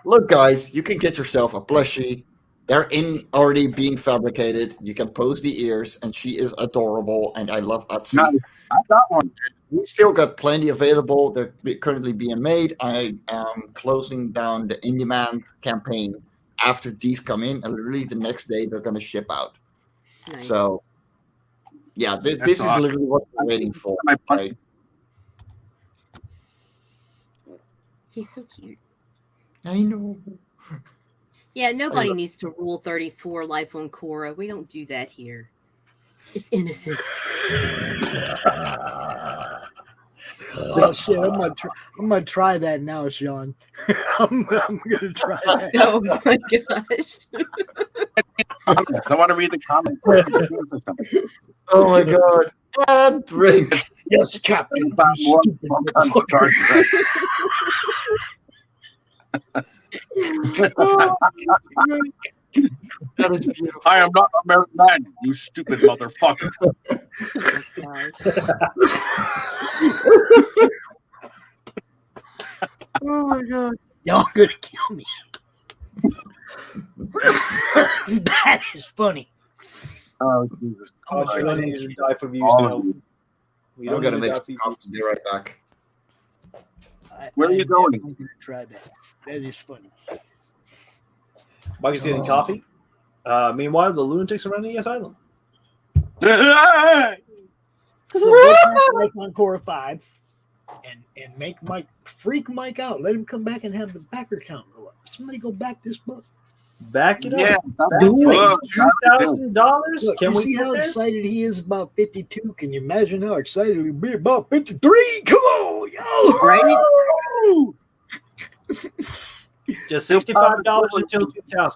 Look, guys, you can get yourself a plushie. They're already being fabricated. You can pose the ears, and she is adorable, and I love Etsy. Nice. I got one. We still got plenty available. They're currently being made. I am closing down the in-demand campaign after these come in, and literally the next day they're going to ship out. Nice. So, yeah, this is awesome. Literally what we're waiting for. Right? He's so cute. I know. Yeah, nobody needs to Rule 34 Life on Cora. We don't do that here. It's innocent. Oh shit! I'm gonna try that now, Sean. I'm gonna try that. Oh my gosh! I want to read the comments. Oh my god! And drink. Yes, Captain. That is beautiful. I am not American man, you stupid motherfucker. Oh my god. Y'all gonna kill me. That is funny. Oh Jesus. We don't need to die for views now. I'm gonna make some coffee. Be right back. Where are you going? I'm gonna try that. That is funny. Mike is getting coffee. Meanwhile, the lunatics are running the asylum. So go back to Life on Cora 5 and make freak Mike out. Let him come back and have the backer count go up. Somebody go back this book. Back it up. Yeah, do it. $2,000. Can we see how excited he is about 52? Can you imagine how excited he'll be about 53? Come on, yo! Right? Just $65 until $2,000.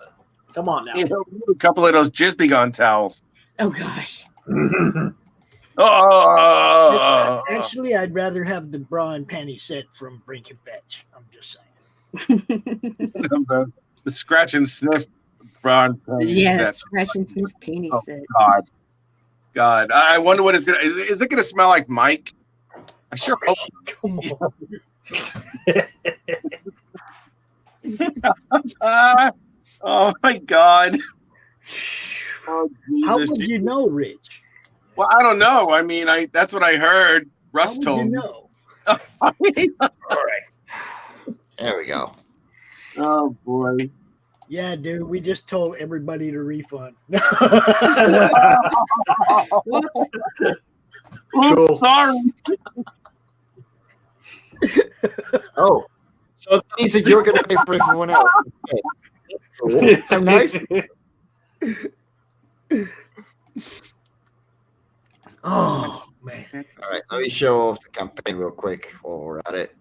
Come on now. You know, a couple of those Jizbegon towels. Oh gosh. Oh, Actually, I'd rather have the bra and panty set from Brink and Fetch. I'm just saying. the scratch and sniff brown. Yeah, scratch and sniff panty Oh, set. God. I wonder what it's gonna. Is it gonna smell like Mike? I sure hope. Come on. Oh my God. Oh, How Jesus. would you know, Rich? Well, I don't know. I mean, that's what I heard. How Russ would told you me. know? All right. There we go. Oh boy. Yeah, dude, we just told everybody to refund. Whoops. Cool. Sorry. Oh, so it means that you're going to pay for everyone else. Okay. Cool. How nice. Oh man. All right, let me show off the campaign real quick while we're at it.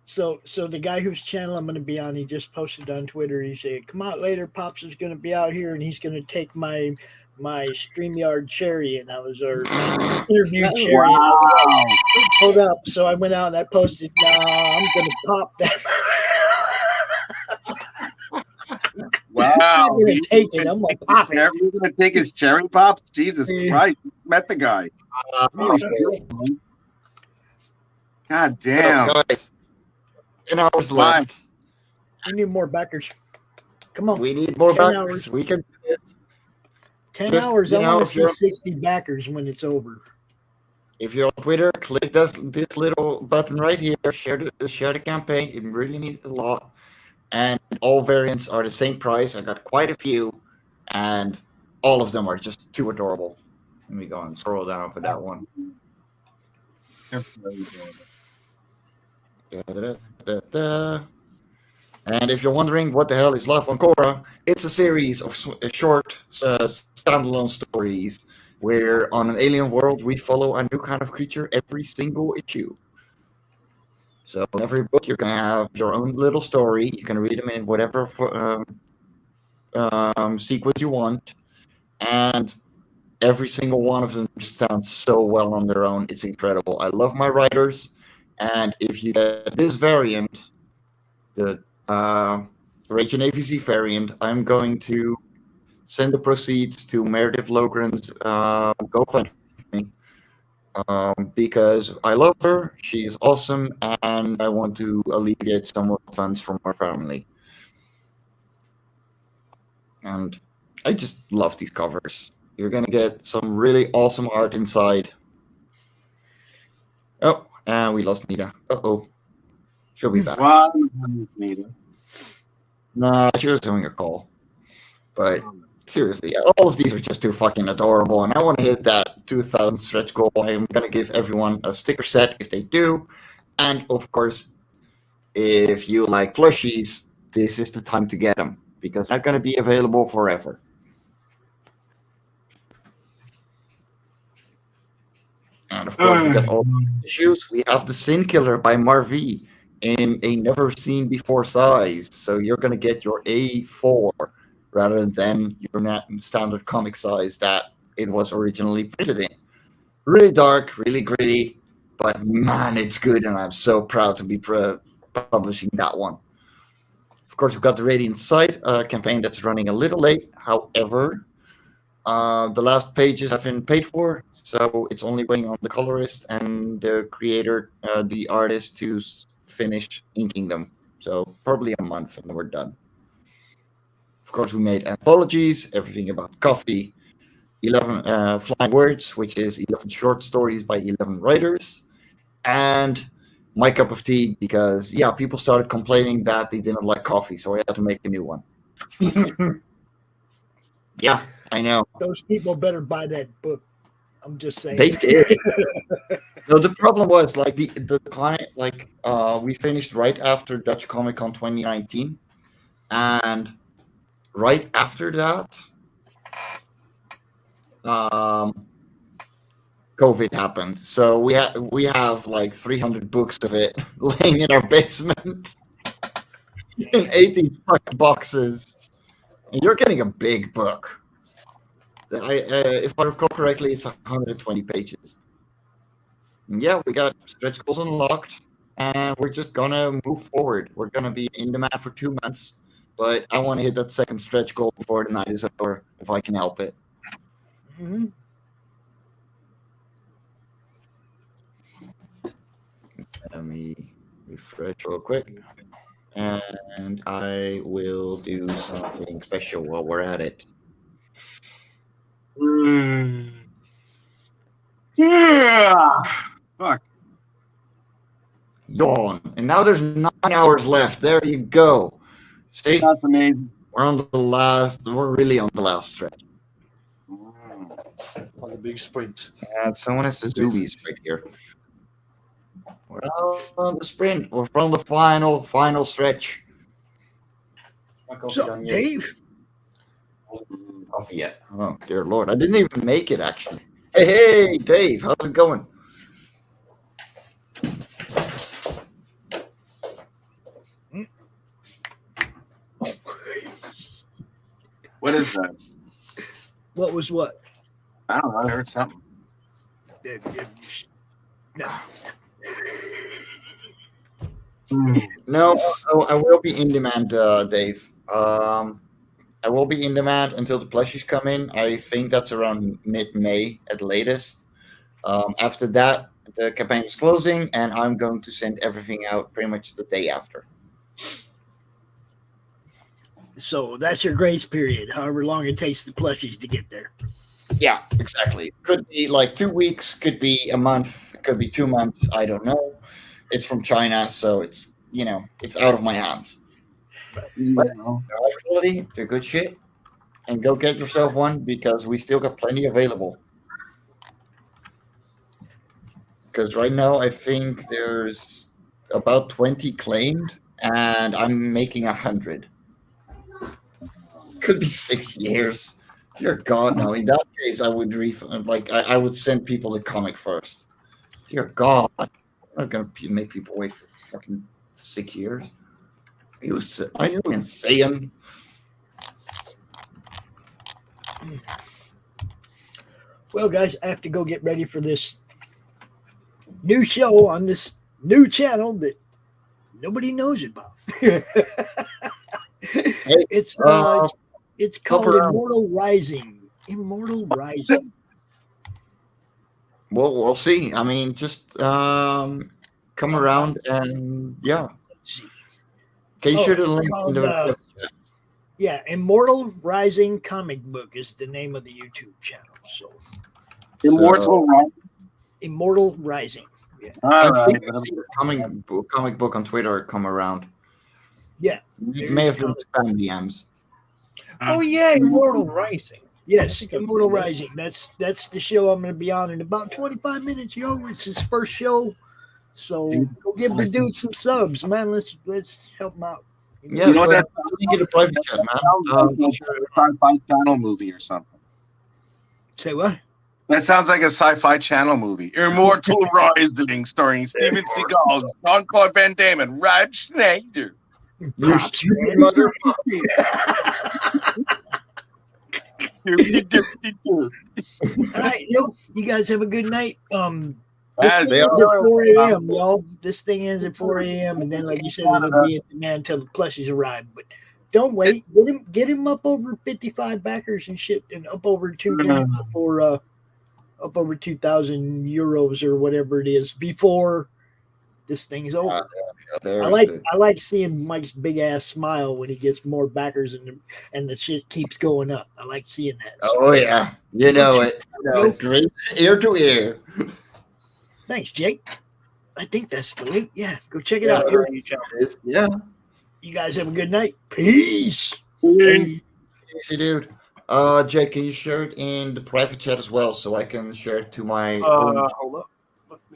So the guy whose channel I'm going to be on, he just posted on Twitter. He said, "Come out later. Pops is going to be out here, and he's going to take my StreamYard cherry." And I was our interview Oh, cherry. Wow. Hold up. So I went out and I posted, "Nah, I'm going to pop that." Wow. I'm going to take it. I'm going to pop it. You're gonna take his cherry pops? Jesus Yeah. Christ! You met the guy. Holy shit. God damn. So, guys, 10 hours left. We need more backers. Come on. We need more 10 backers. hours. We can do this. 10 Just, hours. you I know, want if to see you're- 60 backers when it's over. If you're on Twitter, click this little button right here. Share the campaign. It really means a lot. And all variants are the same price. I got quite a few, and all of them are just too adorable. Let me go and scroll down for that one. Da-da-da-da-da. And if you're wondering what the hell is Life on Cora, it's a series of short standalone stories where on an alien world we follow a new kind of creature every single issue. So in every book you're going to have your own little story. You can read them in whatever sequence you want. And every single one of them stands so well on their own. It's incredible. I love my writers. And if you get this variant, the Rachel AVZ variant, I'm going to send the proceeds to Meredith Logren's GoFundMe because I love her. She is awesome, and I want to alleviate some of the funds from her family. And I just love these covers. You're going to get some really awesome art inside. Oh, and we lost Nita. Uh-oh. She'll be back. Wow, Nita. Nah, she was doing a call. But seriously, all of these are just too fucking adorable, and I want to hit that 2,000 stretch goal. I'm going to give everyone a sticker set if they do. And, of course, if you like plushies, this is the time to get them, because they're not going to be available forever. And, of course, we got all the issues. We have The Sin Killer by Marv in a never-seen-before size. So you're going to get your A4 rather than your standard comic size that it was originally printed in. Really dark, really gritty, but man, it's good, and I'm so proud to be publishing that one. Of course, we've got the Radiant Sight campaign that's running a little late. However, the last pages have been paid for, so it's only waiting on the colorist and the creator, the artist, to finish inking them. So probably a month, and then we're done. Of course, we made anthologies, everything about coffee, 11 Flying Words, which is 11 short stories by 11 writers, and My Cup of Tea, because, yeah, people started complaining that they didn't like coffee, so I had to make a new one. Yeah, I know. Those people better buy that book. I'm just saying. They did. No, the problem was, like, the time, like, we finished right after Dutch Comic Con 2019, and right after that, COVID happened. So we have like 300 books of it laying in our basement in 18 fucking boxes. And you're getting a big book. If I recall correctly, it's 120 pages. And yeah, we got stretch goals unlocked, and we're just gonna move forward. We're gonna be in demand for 2 months, but I want to hit that second stretch goal before the night is over, if I can help it. Mm-hmm. Let me refresh real quick, and I will do something special while we're at it. Yeah. Fuck. Yawn. And now there's 9 hours left. There you go. See, That's amazing. we're really on the last stretch. On the big sprint. And someone has the zoomies right here. We're on the sprint. We're on the final stretch. So, Dave. Coffee yet? Oh dear Lord, I didn't even make it actually. Hey, Dave, how's it going? What is that? What was what? I don't know. I heard something. No, I will be in demand, Dave. I will be in demand until the plushies come in. I think that's around mid-May at latest. After that, the campaign is closing, and I'm going to send everything out pretty much the day after. So that's your grace period, however long it takes the plushies to get there. Yeah, exactly. Could be like 2 weeks, could be a month, could be 2 months. I don't know. It's from China, so it's it's out of my hands. But they're high quality, they're good shit, and go get yourself one because we still got plenty available. Because right now I think there's about 20 claimed, and I'm making 100. Could be 6 years. Dear God, no. In that case, I would refund. Like I would send people the comic first. Dear God, I'm not gonna make people wait for fucking 6 years. Are you insane? Well, guys, I have to go get ready for this new show on this new channel that nobody knows about. It's called Immortal Rising. Immortal Rising. Well, we'll see. I mean, just come around and yeah. Okay, sure to link in the yeah, Immortal Rising Comic Book is the name of the YouTube channel. So Immortal Rising. Yeah. I think I've seen a comic book on Twitter come around. Yeah. It may have been spam DMs. Oh yeah, Immortal Rising. Yes, Immortal Rising. That's the show I'm going to be on in about 25 minutes. It's his first show, so go give the dude some subs, man. Let's help him out. Yeah, you know that you get a private chat, man. Sci-fi channel movie or something. Say what? That sounds like a sci-fi channel movie. Immortal Rising, starring Steven Seagal, Jean-Claude Van Damme, and Raj Schneider. You stupid motherfucker. All right, you guys have a good night. This thing ends at 4 a.m., y'all. This thing ends at 4 a.m. and then, like you said, it'll be at demand until the plushies arrive. But don't wait. Get him up over 55 backers and shit, and up over 2,000 for up over 2,000 euros or whatever it is before this thing's over. I like seeing Mike's big ass smile when he gets more backers and the shit keeps going up. I like seeing that. Oh yeah, you know it. Great ear to ear. Thanks, Jake. I think that's the link. Yeah, go check it out. Yeah. You guys have a good night. Peace. Easy, dude. Jake, can you share it in the private chat as well so I can share it to my own? Hold up.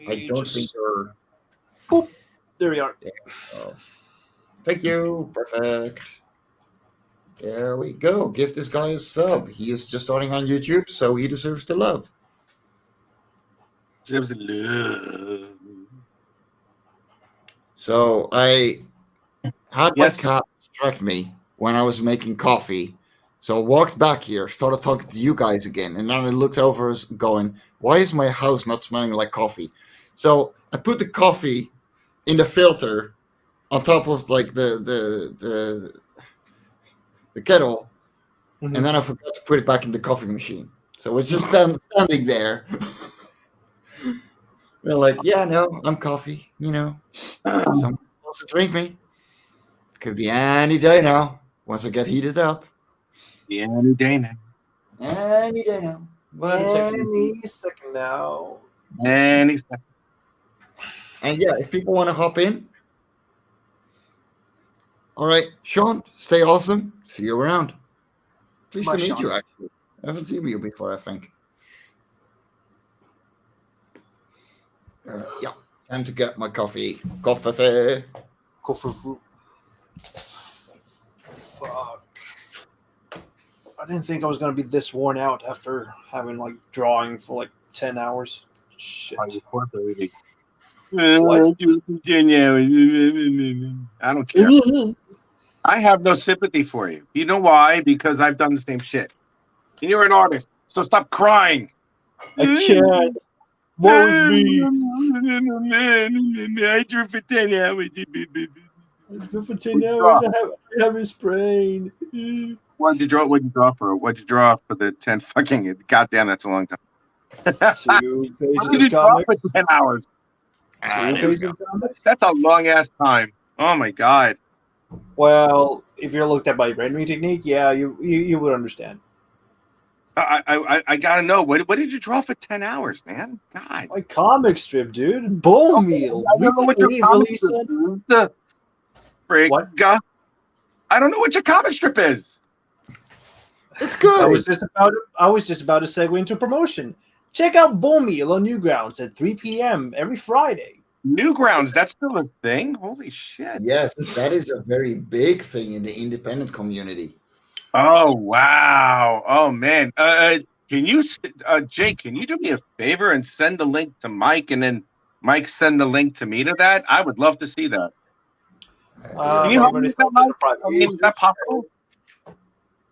I don't think you're. Boop. There we are. Thank you. Perfect. There we go. Give this guy a sub. He is just starting on YouTube, so he deserves the love. Deserves the love. So I had my cat distract me when I was making coffee, So I walked back here, started talking to you guys again, and then I looked over, going, "Why is my house not smelling like coffee?" So I put the coffee in the filter on top of like the kettle, Mhm. and then I forgot to put it back in the coffee machine. So it's just standing there. They're like, "Yeah, no, I'm coffee. Someone wants to drink me. Could be any day now. Once I get heated up, Yeah, any day now. any day now." But Any second now. Any second. and yeah, if people want to hop in, all right, Sean, stay awesome. See you around. Pleased Bye, to meet Sean. you. Actually, I haven't seen you before. I think. Yeah, time to get my coffee. Coffee. Go for fruit. Fuck. I didn't think I was gonna be this worn out after having like drawing for like 10 hours. Shit. Oh, you poor baby. What? I don't care. I have no sympathy for you. You know why? Because I've done the same shit. And you're an artist, so stop crying. I can't. Woe's me. I drew for 10 hours. For 10 hours, I have his brain. What'd you draw? What'd you draw for? What'd you draw for the 10 fucking? Goddamn, that's a long time. 2 What pages did you of draw comics. for 10 hours? 2 there we pages go. of comics. That's a long ass time. Oh my god. Well, if you looked at my rendering technique, yeah, you would understand. I gotta know. What did you draw for 10 hours, man? God. My comic strip, dude. Bone meal. I don't know what your comic Release strip it. is. The frig. What? I don't know what your comic strip is. It's good. I was just about to segue into promotion. Check out Bone Meal on Newgrounds at 3 p.m. every Friday. Newgrounds, that's still a thing? Holy shit. Yes, that is a very big thing in the independent community. Oh wow. Oh man. Can you Jake, can you do me a favor and send the link to Mike and then Mike send the link to me to that? I would love to see that. Can you help me with that, Mike? I mean, is that possible?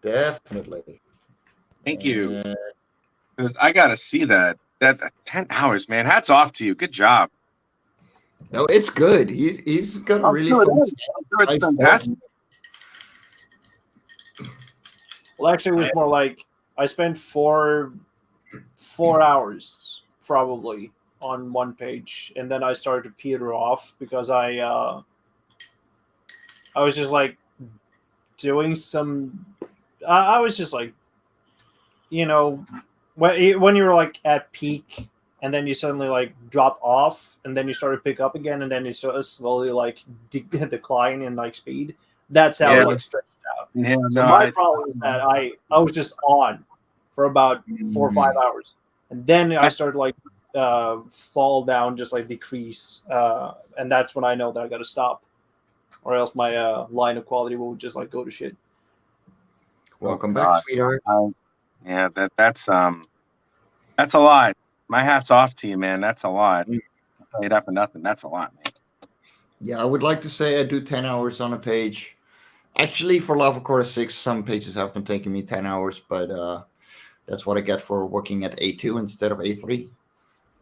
Definitely. Thank you. Because I gotta see that. That 10 hours, man. Hats off to you. Good job. No, it's good. He's got a really sure fun it is. I'm sure it's nice fantastic. body. Well, actually, it was more like I spent 4 hours probably on one page, and then I started to peter off because I was just like doing some. I was just like, when you were like at peak, and then you suddenly like drop off, and then you start to pick up again, and then you sort of slowly like decline in like speed. That's how it like stretched out. Yeah, So no, my problem is that I was just on for about 4 or 5 hours, and then I started to like fall down, just like decrease, and that's when I know that I got to stop, or else my line of quality will just like go to shit. Welcome back, sweetheart. Yeah, that's a lot. My hat's off to you, man. That's a lot. Paid up for nothing. That's a lot, man. Yeah, I would like to say I do 10 hours on a page. Actually, for Life On Cora 6, some pages have been taking me 10 hours, but that's what I get for working at A2 instead of A3.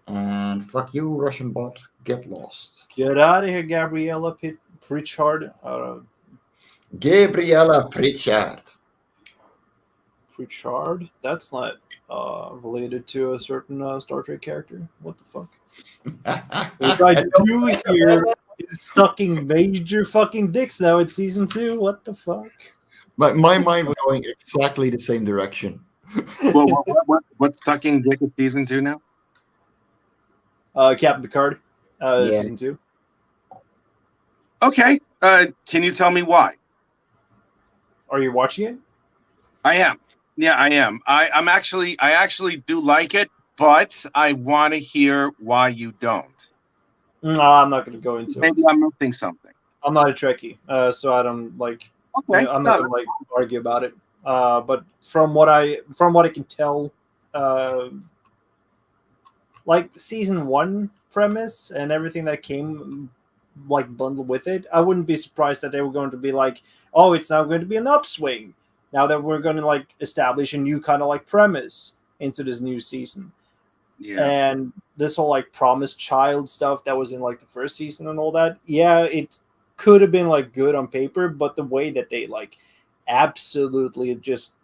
And fuck you, Russian bot. Get lost. Get out of here, Gabriella Pritchard. Gabriella Pritchard. Pritchard? That's not related to a certain Star Trek character. What the fuck? Which I do hear is sucking major fucking dicks now in season 2. What the fuck? My mind was going exactly the same direction. Well, what's sucking dick at season 2 now? Captain Picard, season 2. Okay. Can you tell me why? Are you watching it? I am. Yeah, I am. I actually do like it, but I want to hear why you don't. No, I'm not going to go into it. Maybe I'm missing something. I'm not a Trekkie, so I don't like. Okay. I'm not going to like argue about it. But from what I can tell, like season 1 premise and everything that came like bundled with it, I wouldn't be surprised that they were going to be like, oh, it's now going to be an upswing. now that we're going to like establish a new kind of like premise into this new season. Yeah. And this whole like promised child stuff that was in like the first season and all that, yeah, it could have been like good on paper, but the way that they like absolutely just,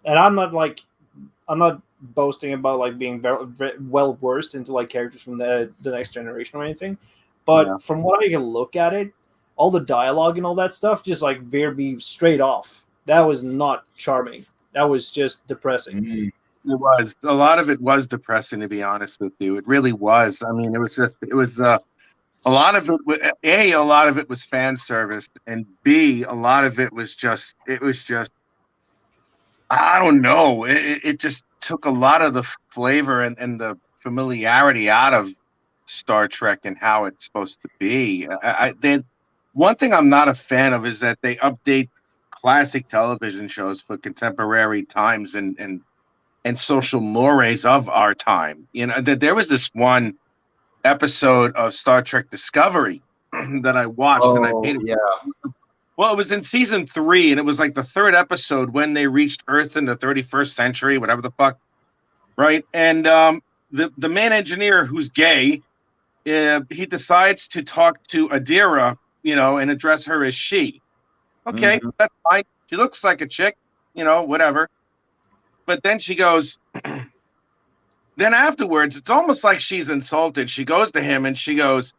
and I'm not boasting about like being very, very well versed into like characters from the next generation or anything, but from what I can look at it, all the dialogue and all that stuff just like veered me straight off. That was not charming. That was just depressing. It was, a lot of it was depressing, to be honest with you. It really was. I mean, it was a lot of it. A lot of it was fan service, and B, a lot of it was just I don't know. It just took a lot of the flavor and the familiarity out of Star Trek and how it's supposed to be. One thing I'm not a fan of is that they update classic television shows for contemporary times and social mores of our time. You know, that there was this one episode of Star Trek Discovery that I watched, and I paid. Yeah. Well, it was in season 3, and it was like the 3rd episode when they reached Earth in the 31st century, whatever the fuck, right? And the main engineer, who's gay, he decides to talk to Adira, you know, and address her as she. Okay, that's fine. She looks like a chick, you know, whatever. But then she goes, then afterwards, it's almost like she's insulted. She goes to him and she goes,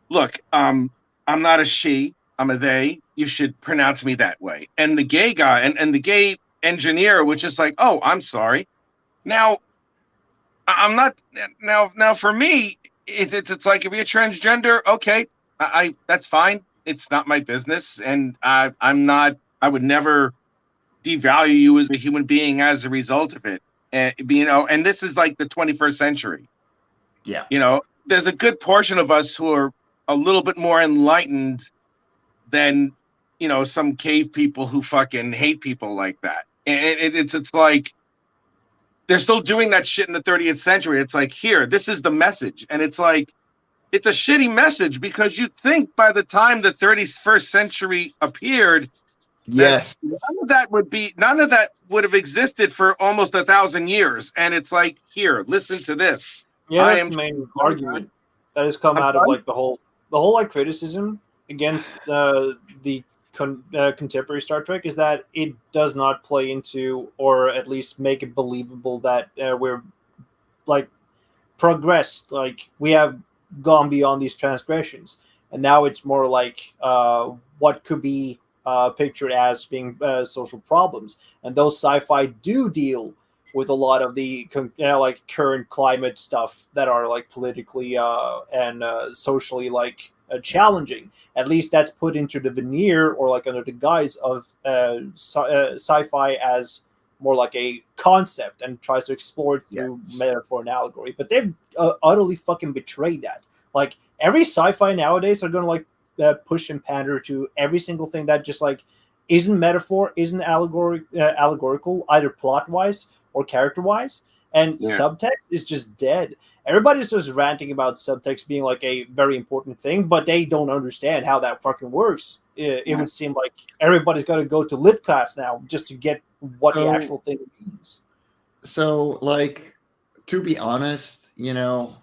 look, I'm not a she, I'm a they. You should pronounce me that way. And the gay guy and the gay engineer was just like, oh, I'm sorry. Now, I'm not, now for me, it's like, if you're transgender, okay, I that's fine. It's not my business. And I would never devalue you as a human being as a result of it. And you know, and this is like the 21st century. Yeah. You know, there's a good portion of us who are a little bit more enlightened than, you know, some cave people who fucking hate people like that. And it's like they're still doing that shit in the 30th century. It's like, here, this is the message. And it's like, it's a shitty message, because you'd think by the time the 31st century appeared, yes, none of that would have existed for almost 1,000 years. And it's like, here, listen to this. Yeah, that's the main argument that has come out of like the whole like criticism against the contemporary Star Trek is that it does not play into, or at least make it believable that we're like progressed, like we have gone beyond these transgressions, and now it's more like what could be pictured as being social problems, and those sci-fi do deal with a lot of the like current climate stuff that are like politically and socially like challenging. At least that's put into the veneer or like under the guise of sci-fi as more like a concept, and tries to explore it through metaphor and allegory. But they've utterly fucking betrayed that. Like every sci-fi nowadays are going to like push and pander to every single thing that just like isn't metaphor, isn't allegorical, either plot-wise or character-wise, and subtext is just dead. Everybody's just ranting about subtext being like a very important thing, but they don't understand how that fucking works. It would seem like everybody's got to go to lit class now just to get what the actual thing means. So, like, to be honest, you know,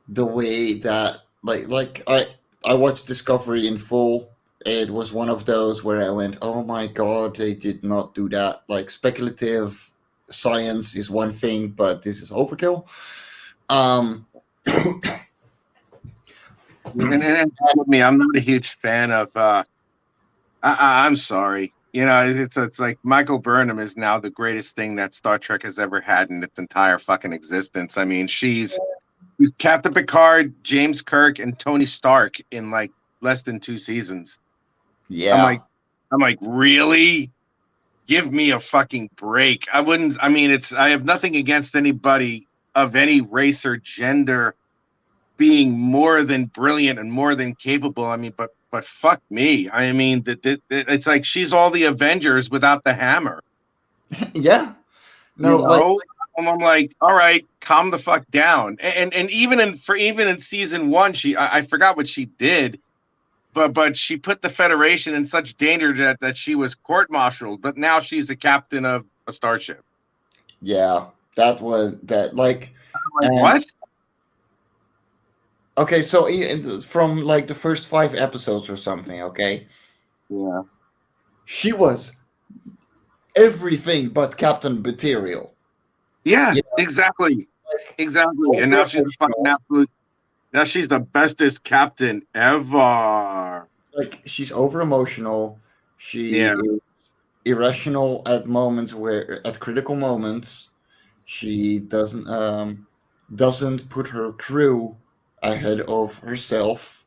the way that like I watched Discovery in full. It was one of those where I went, oh my god, they did not do that. Like, speculative science is one thing, but this is overkill. And with me, I'm not a huge fan of I'm sorry, you know, it's like Michael Burnham is now the greatest thing that Star Trek has ever had in its entire fucking existence. I mean, she's Captain Picard, James Kirk, and Tony Stark in like less than 2 seasons. Yeah. I'm like, really? Give me a fucking break. I have nothing against anybody of any race or gender being more than brilliant and more than capable. I mean, but fuck me. I mean, it's like she's all the Avengers without the hammer. Yeah. No, you know? I'm like, all right, calm the fuck down. And even in season 1, I forgot what she did. but she put the Federation in such danger that she was court-martialed. But now she's a captain of a starship. Yeah, that was that. Like, I'm like, what? Okay, so from like the first 5 episodes or something. Okay, Yeah. she was everything but Captain Material. Yeah, You know, exactly. like, Exactly. And now she's the fucking absolute. Now she's the bestest captain ever. like she's over emotional. She Yeah. is irrational at moments where at critical moments. She doesn't put her crew ahead of herself.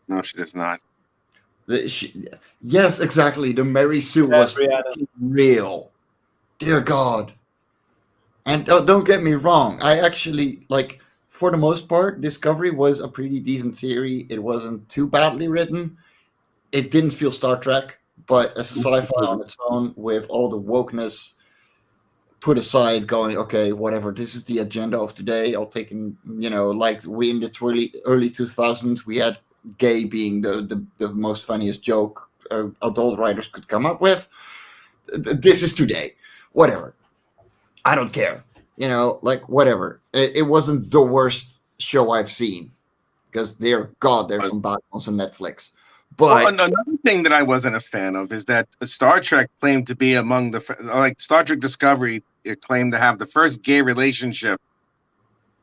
No, she does not. Yes, exactly. The Mary Sue was fucking real. Dear God. And don't get me wrong. I actually like, for the most part, Discovery was a pretty decent series. It wasn't too badly written. It didn't feel Star Trek, but as a sci-fi on its own, with all the wokeness put aside, going, okay, whatever, this is the agenda of today. I'll take in, like we in the early 2000s, we had gay being the most funniest joke adult writers could come up with. This is today. Whatever. I don't care. Like, whatever. It wasn't the worst show I've seen, because there's some bad ones on Netflix. But another thing that I wasn't a fan of is that Star Trek claimed to be among Star Trek Discovery. It claimed to have the first gay relationship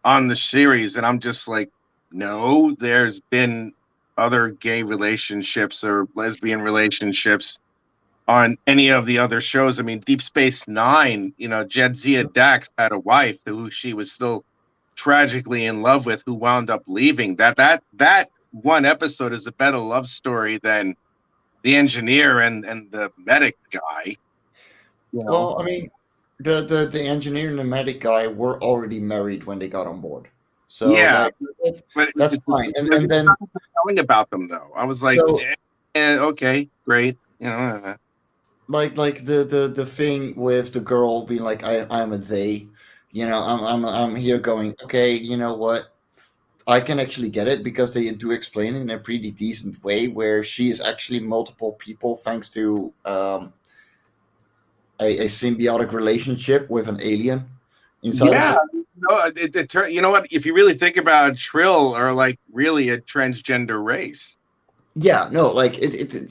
on the series, and I'm just like, no, there's been other gay relationships or lesbian relationships on any of the other shows. I mean, Deep Space Nine, Jadzia Dax had a wife who she was still tragically in love with, who wound up leaving. That one episode is a better love story than the engineer and the medic guy. Well, I mean, the engineer and the medic guy were already married when they got on board, so yeah, that's fine. And then telling about them though, I was like, so, okay, great, like the thing with the girl being like, I'm a they, I'm here going, okay, you know what? I can actually get it, because they do explain it in a pretty decent way, where she is actually multiple people thanks to a symbiotic relationship with an alien inside of her. You know what? If you really think about it, Trill are like really a transgender race. Yeah, no, like it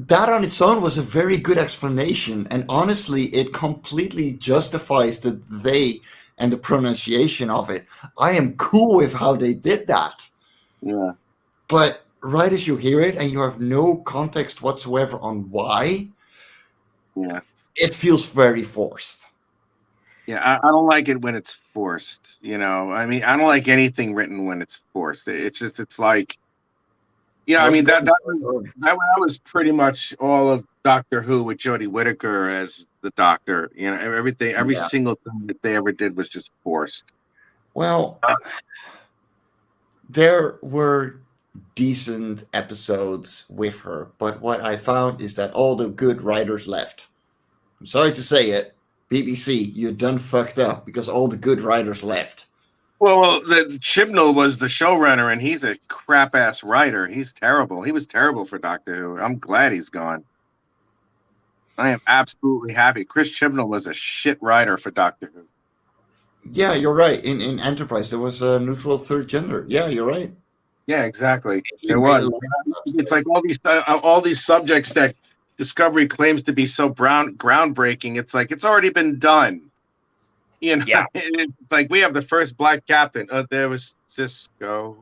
that on its own was a very good explanation, and honestly, it completely justifies the they and the pronunciation of it. I am cool with how they did that. Yeah. But right as you hear it and you have no context whatsoever on why, yeah, it feels very forced. Yeah, I don't like it when it's forced. I mean, I don't like anything written when it's forced. It's like, I mean, that was pretty much all of Doctor Who with Jodie Whittaker as the Doctor. Every single thing that they ever did was just forced. Well, there were decent episodes with her, but what I found is that all the good writers left. I'm sorry to say it, BBC, you done fucked up, because all the good writers left. Well, the Chibnall was the showrunner, and he's a crap ass writer. He's terrible. He was terrible for Doctor Who. I'm glad he's gone. I am absolutely happy. Chris Chibnall was a shit writer for Doctor Who. Yeah, you're right. In Enterprise, there was a neutral third gender. Yeah, you're right. Yeah, exactly. There was. It's like all these subjects that Discovery claims to be so groundbreaking. It's like it's already been done. Yeah. It's like we have the first black captain. There was Cisco.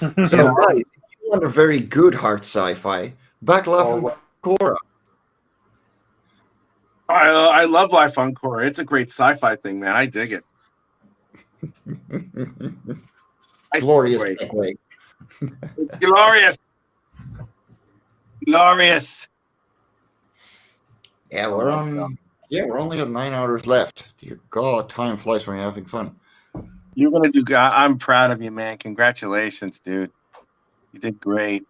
So, guys, if you want a very good hard sci-fi, back Life on Cora. I love Life on Cora. It's a great sci-fi thing, man. I dig it. Glorious segue. Glorious. Glorious. Yeah, we're only at 9 hours left. Dear God, time flies when you're having fun. You're gonna do. I'm proud of you, man. Congratulations, dude. You did great.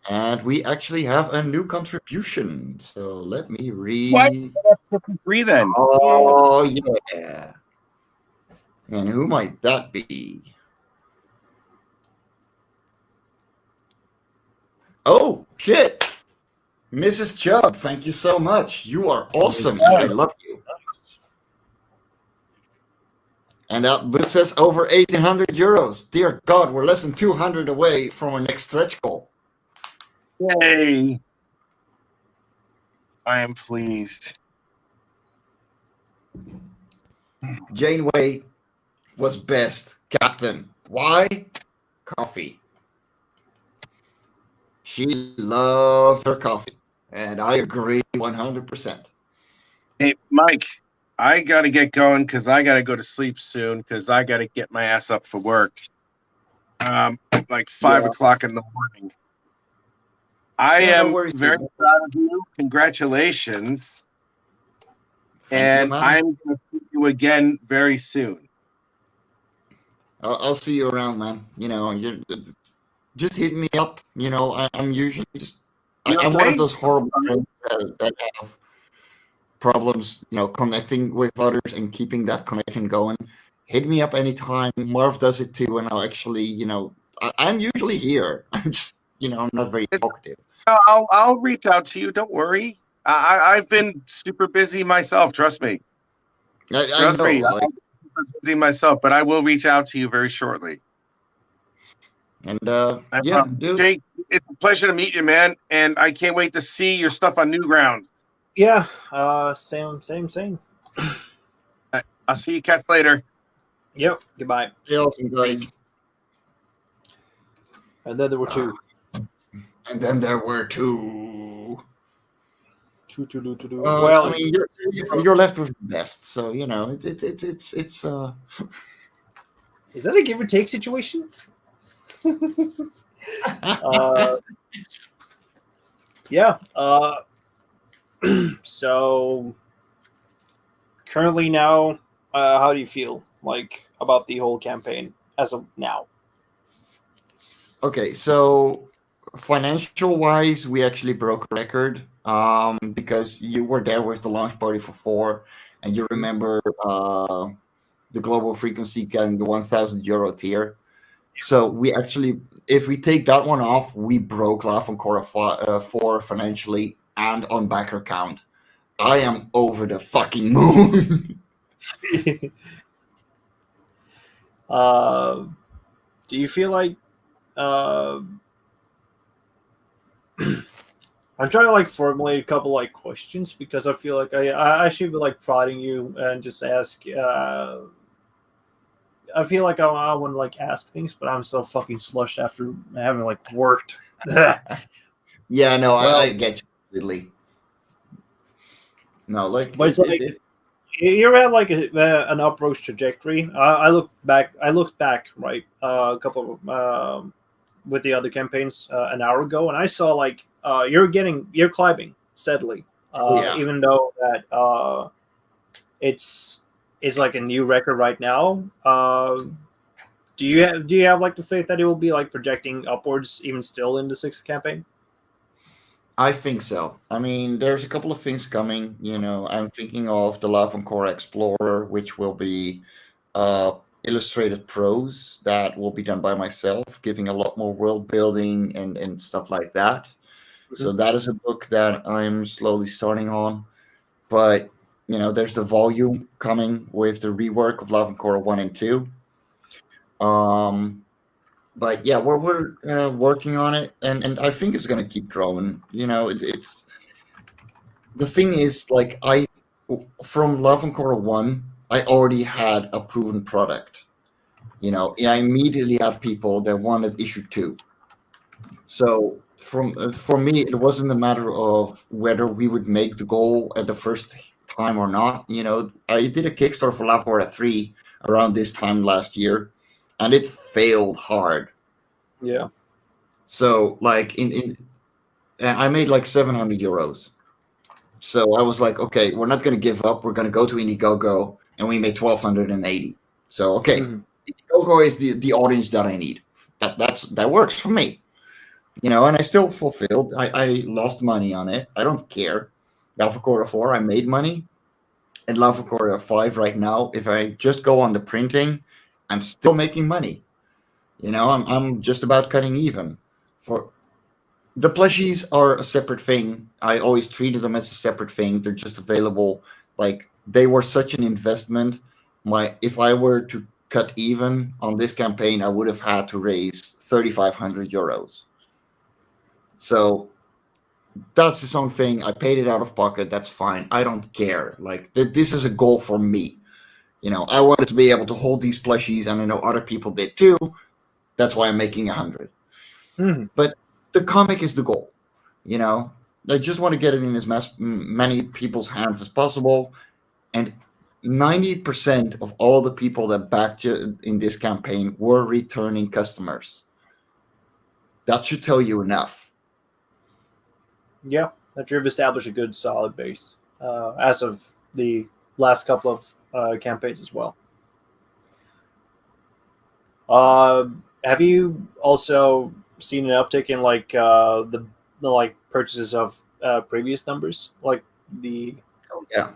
And we actually have a new contribution. So let me read. What? 53 then. Oh yeah. And who might that be? Oh, shit. Mrs. Chubb, thank you so much. You are awesome. I love you. And that puts us over 1,800 euros. Dear God, we're less than 200 away from our next stretch goal. Yay! I am pleased. Janeway was best captain. Why? Coffee. She loved her coffee. And I agree 100%. Hey, Mike, I got to get going because I got to go to sleep soon because I got to get my ass up for work. Like 5 o'clock in the morning. I am very proud of you. Congratulations. And I'm going to see you again very soon. I'll see you around, man. You know, just hit me up. You know, I'm usually just... I'm one of those horrible friends that have problems, you know, connecting with others and keeping that connection going. Hit me up anytime. Marv does it too, and I'll actually, you know, I'm usually here. I'm just, you know, I'm not very talkative. I'll reach out to you. Don't worry. I've been super busy myself. Trust me. Trust me. I'm super busy myself, but I will reach out to you very shortly. And yeah, dude. Jake, it's a pleasure to meet you, man. And I can't wait to see your stuff on Newgrounds. Yeah, same. I'll see you cats later. Yep, goodbye. Stay awesome, guys. And then there were two. And then there were two. Two. Well, I mean, you're left with the best, so you know it's. Is that a give or take situation? Yeah. So currently now, how do you feel like about the whole campaign as of now? Okay, so financial wise, we actually broke a record because you were there with the launch party for 4, and you remember the global frequency getting the 1,000 euro tier. So we actually, if we take that one off, we broke Life On Cora 4 financially and on backer count. I am over the fucking moon. Do you feel like I'm trying to like formulate a couple like questions because I feel like I should be like prodding you and just ask. I feel like I want to like ask things, but I'm so fucking slushed after having like worked. Yeah, no, I get you completely. No, like, but it's like you're at like an approach trajectory. I looked back, right, a couple of, with the other campaigns an hour ago, and I saw like you're climbing steadily, even though that it's like a new record right now. Do you have like the faith that it will be like projecting upwards even still in the 6th campaign? I think so. I mean, there's a couple of things coming. You know, I'm thinking of the Life On Cora Explorer, which will be illustrated prose that will be done by myself, giving a lot more world building and stuff like that. Mm-hmm. So that is a book that I'm slowly starting on. But, you know, there's the volume coming with the rework of Life On Cora 1 and 2. But yeah, we're working on it, and I think it's gonna keep growing. You know, it's the thing is like from Life On Cora 1, I already had a proven product. You know, I immediately had people that wanted issue 2. So for me, it wasn't a matter of whether we would make the goal at the first time or not. You know, I did a Kickstarter for Life On Cora 3 around this time last year, and it failed hard. Yeah. So like I made like 700 euros. So I was like, okay, we're not going to give up. We're going to go to Indiegogo, and we made 1,280. So okay, Indiegogo is the audience that I need. That works for me. You know, and I still fulfilled. I lost money on it. I don't care. Life On Cora 4, I made money. And Life On Cora 5 right now, if I just go on the printing, I'm still making money. You know, I'm just about cutting even. The plushies are a separate thing. I always treated them as a separate thing. They're just available. Like they were such an investment. If I were to cut even on this campaign, I would have had to raise 3,500 euros. So that's its own thing. I paid it out of pocket. That's fine. I don't care. Like this is a goal for me. I wanted to be able to hold these plushies, and I know other people did too. That's why I'm making 100. Mm-hmm. But the comic is the goal. I just want to get it in as many people's hands as possible. And 90% of all the people that backed in this campaign were returning customers. That should tell you enough. Yeah, that you've established a good solid base as of the last couple of campaigns as well. Have you also seen an uptick in like the like purchases of previous numbers, like the Oh, yeah.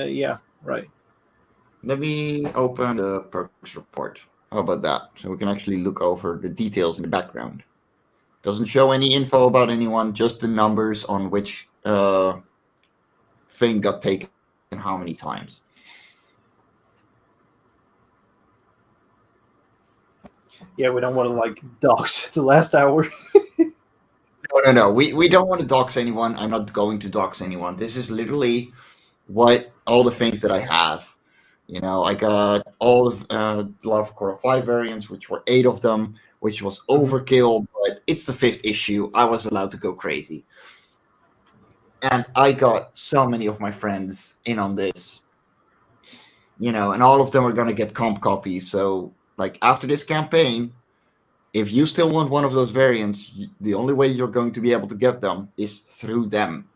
yeah, right. Let me open the perks report. How about that? So we can actually look over the details in the background. Doesn't show any info about anyone, just the numbers on which thing got taken how many times. Yeah, we don't want to like dox the last hour. No. We don't want to dox anyone. I'm not going to dox anyone. This is literally what all the things that I have. I got all of Life On Cora 5 variants, which were 8 of them, which was overkill, but it's the 5th issue. I was allowed to go crazy. And I got so many of my friends in on this. And all of them are going to get comp copies. So, like, after this campaign, if you still want one of those variants, the only way you're going to be able to get them is through them.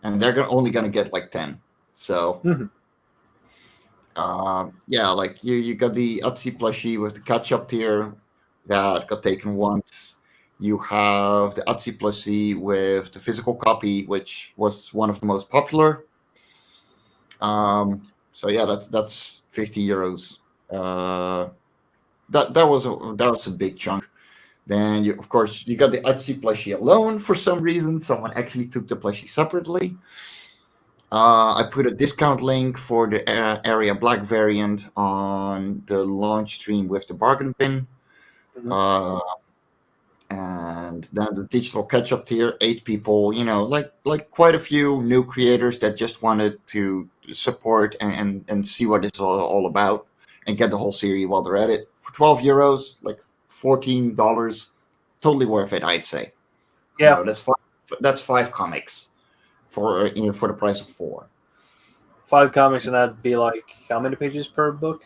And they're only going to get like 10. So, yeah, like you got the Etsy plushie with the catch-up tier that got taken once. You have the Etsy plushie with the physical copy, which was one of the most popular. So yeah, that's 50 euros. That was a big chunk. Then you, of course, you got the Etsy plushie alone for some reason. Someone actually took the plushie separately. I put a discount link for the Area Black variant on the launch stream with the bargain bin. And then the digital catch-up tier, 8 people, like quite a few new creators that just wanted to support and see what it's all about and get the whole series while they're at it. For 12 euros, like $14, totally worth it, I'd say. Yeah. That's 5 comics for the price of 4. 5 comics, and that'd be like how many pages per book?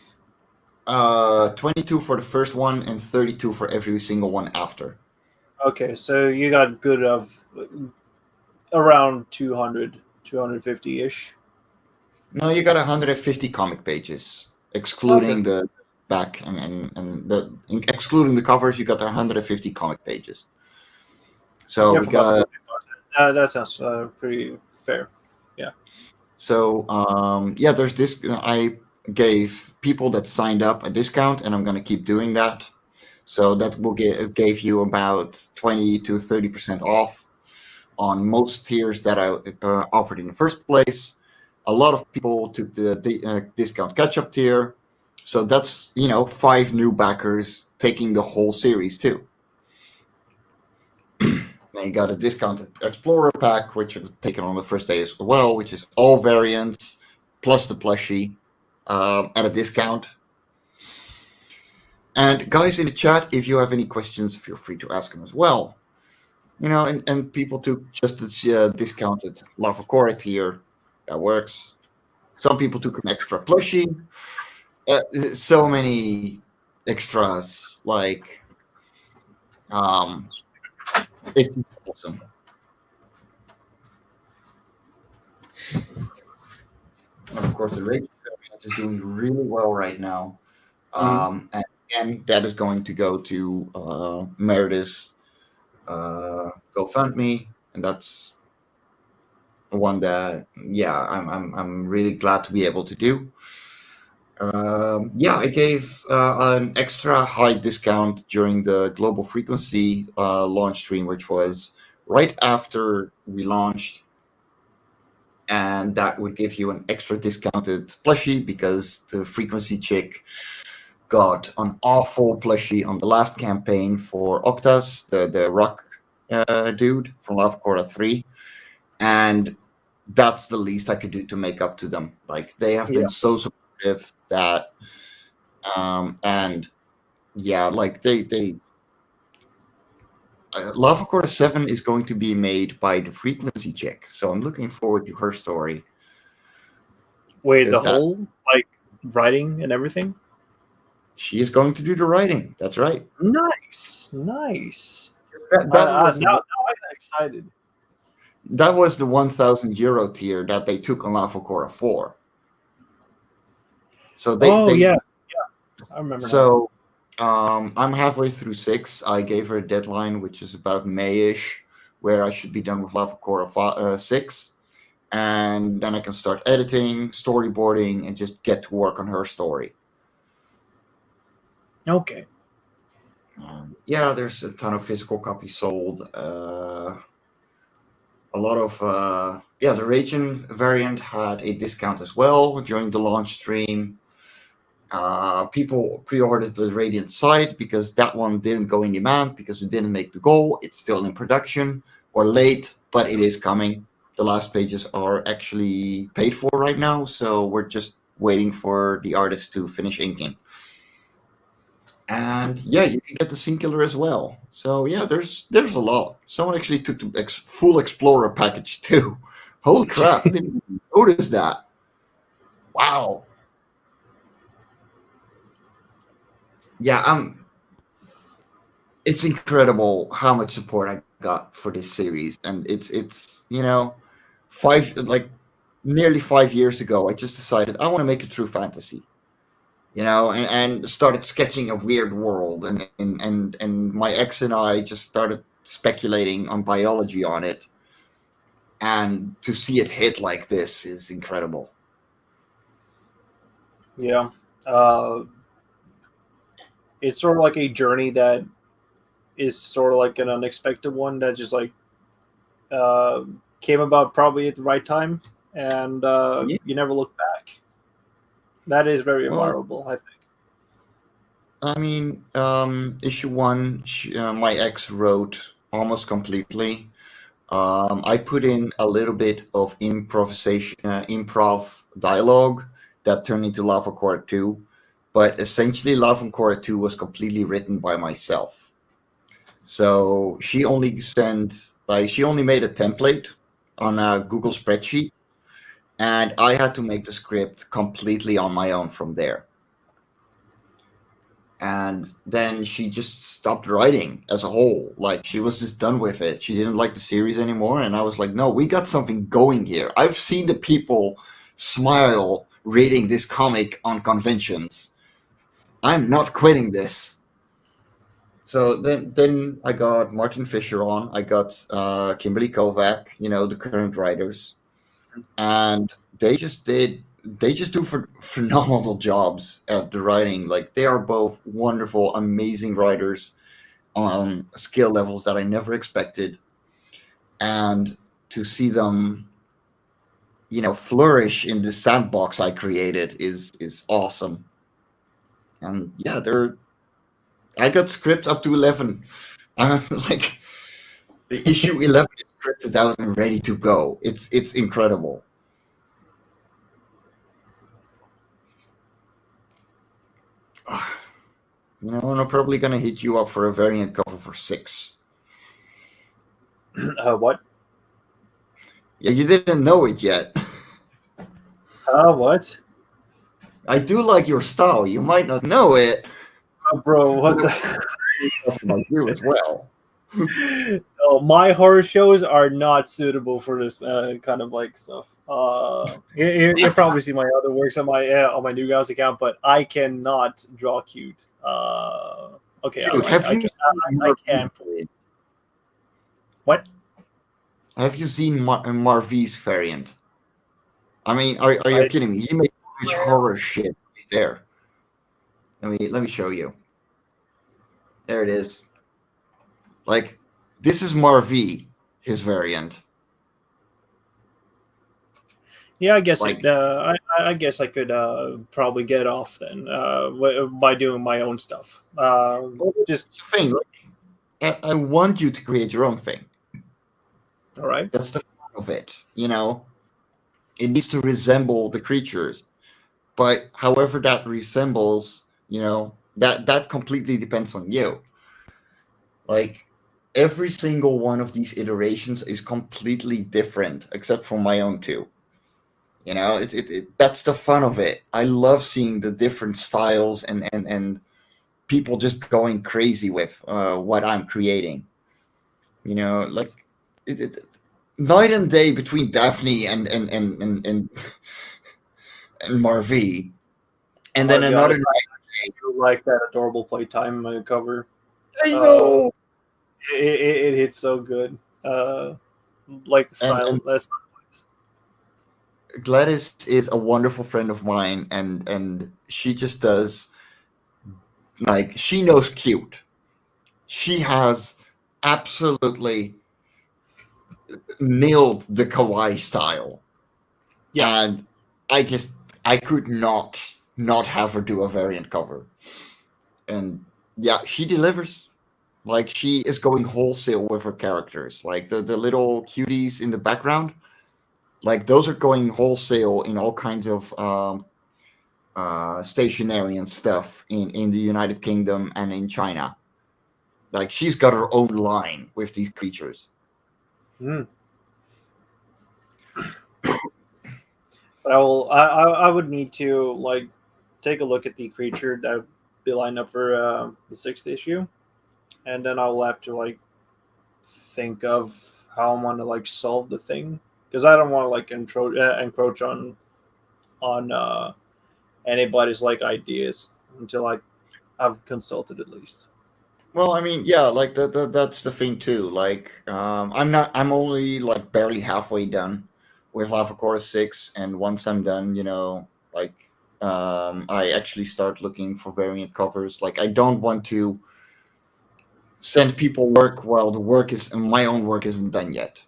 22 for the first one and 32 for every single one after. Okay, so you got good of around 200, 250-ish. No, you got 150 comic pages, excluding the back and excluding the covers. You got 150 comic pages. So we got that sounds pretty fair. Yeah. So there's this. I gave people that signed up a discount, and I'm going to keep doing that. So that will gave you about 20 to 30% off on most tiers that I offered in the first place. A lot of people took the discount catch-up tier. So that's, 5 new backers taking the whole series too. Then you got a discounted Explorer pack, which was taken on the first day as well, which is all variants plus the plushie at a discount. And guys in the chat, if you have any questions, feel free to ask them as well. And people took just the discounted Life On Cora tier. That works. Some people took an extra plushie. So many extras. Like, it's awesome. And of course, the Rage variant is doing really well right now. And again, that is going to go to Meredith's GoFundMe, and that's one that, I'm really glad to be able to do. Yeah, I gave an extra high discount during the Global Frequency launch stream, which was right after we launched, and that would give you an extra discounted plushie because the Frequency chick got an awful plushie on the last campaign for Octas, the rock dude from Love Cora 3, and that's the least I could do to make up to them. Like, they have been so supportive that and yeah, like they Lava Core 7 is going to be made by the Frequency chick, so I'm looking forward to her story. Wait, the whole like writing and everything? She is going to do the writing. That's right. Nice. Now I got excited. That was the 1,000 euro tier that they took on Lava Core 4. So yeah, I remember. So I'm halfway through 6. I gave her a deadline, which is about May-ish, where I should be done with Lava Core 6. And then I can start editing, storyboarding, and just get to work on her story. Okay. Yeah, there's a ton of physical copies sold. A lot of the Radiant variant had a discount as well during the launch stream. People pre-ordered the Radiant site because that one didn't go in demand because we didn't make the goal. It's still in production or late, but it is coming. The last pages are actually paid for right now, so we're just waiting for the artist to finish inking. And yeah, you can get the Singular as well. So yeah, there's a lot. Someone actually took the full Explorer package too. Holy crap! I didn't even notice that. Wow. Yeah, it's incredible how much support I got for this series, and it's nearly 5 years ago, I just decided I want to make a true fantasy. And started sketching a weird world, and my ex and I just started speculating on biology on it, and to see it hit like this is incredible. Yeah, it's sort of like a journey that is sort of like an unexpected one that just like came about probably at the right time, and you never look back. That is very admirable, I think. I mean, issue 1, my ex wrote almost completely. I put in a little bit of improv dialogue that turned into Lava Core 2, but essentially Lava Core 2 was completely written by myself. So she only made a template on a Google spreadsheet, and I had to make the script completely on my own from there. And then she just stopped writing as a whole. Like, she was just done with it. She didn't like the series anymore, and I was like, no, we got something going here. I've seen the people smile reading this comic on conventions. I'm not quitting this. So then I got Martin Fisher on. I got Kimberly Kovac, the current writers, and they just do phenomenal jobs at the writing. Like, they are both wonderful, amazing writers on skill levels that I never expected, and to see them, flourish in the sandbox I created is awesome. And yeah, I got scripts up to 11. Like, the issue 11 is scripted out and ready to go. It's incredible. And I'm probably gonna hit you up for a variant cover for 6. What? Yeah, you didn't know it yet. What? I do like your style. You might not know it. Oh, bro, what the? About you as well. No, my horror shows are not suitable for this kind of like stuff. You probably see my other works on my New Guys account, but I cannot draw cute. Okay, Dude, I can. What? Have you seen Marvi's variant? I mean, are you kidding me? He made much horror shit right there. Let me show you. There it is. Like, this is Marv, his variant. Yeah, I guess Like, I guess I could probably get off then by doing my own stuff. Just it's the thing. I want you to create your own thing. all right. That's the fun of it. It needs to resemble the creatures, but however that resembles, that completely depends on you. Like, every single one of these iterations is completely different, except for my own two. That's the fun of it. I love seeing the different styles and people just going crazy with what I'm creating. Like night and day between Daphne and Marvi, and then I'll be another honest, night. I do like that adorable playtime cover. I know. It hits so good. Like the style. And That's Gladys is a wonderful friend of mine, and she just does, like, she knows cute. She has absolutely nailed the kawaii style. Yeah. And I could not have her do a variant cover. And yeah, she delivers. Like, she is going wholesale with her characters. Like the little cuties in the background, like those are going wholesale in all kinds of stationery and stuff in the United Kingdom and in China. Like, she's got her own line with these creatures. Mm. But I would need to like take a look at the creature that would be lined up for the 6th issue, and then I'll have to like think of how I want to like solve the thing, because I don't want to like encroach on anybody's like ideas until I've consulted at least. Well, I mean, yeah, like that's the thing too. Like, I'm only like barely halfway done with Life On Cora 6, and once I'm done, like, I actually start looking for variant covers. Like, I don't want to send people work while my own work isn't done yet.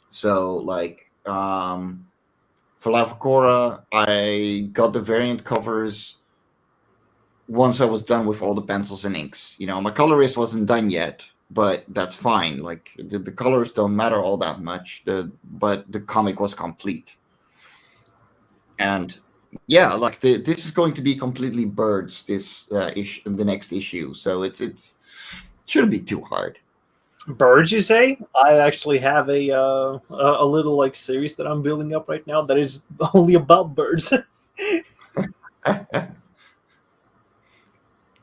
So, like, for Life On Cora, I got the variant covers once I was done with all the pencils and inks. My colorist wasn't done yet, but that's fine. Like, the colors don't matter all that much. But the comic was complete. And yeah, like this is going to be completely birds this the next issue. So it shouldn't be too hard. Birds, you say? I actually have a little like series that I'm building up right now that is only about birds.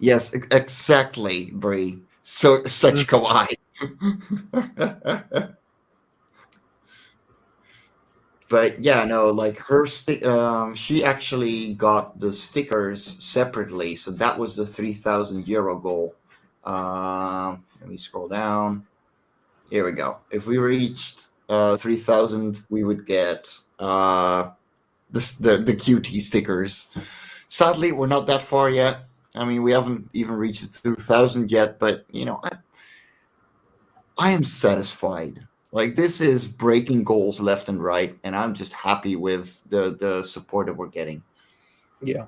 Yes, exactly, Brie. So such kawaii. But yeah, no, like she actually got the stickers separately, so that was the 3,000 euro goal. Let me scroll down. Here we go. If we reached 3,000, we would get the QT stickers. Sadly, we're not that far yet. I mean, we haven't even reached 2,000 yet, but I am satisfied. Like, this is breaking goals left and right, and I'm just happy with the support that we're getting. Yeah.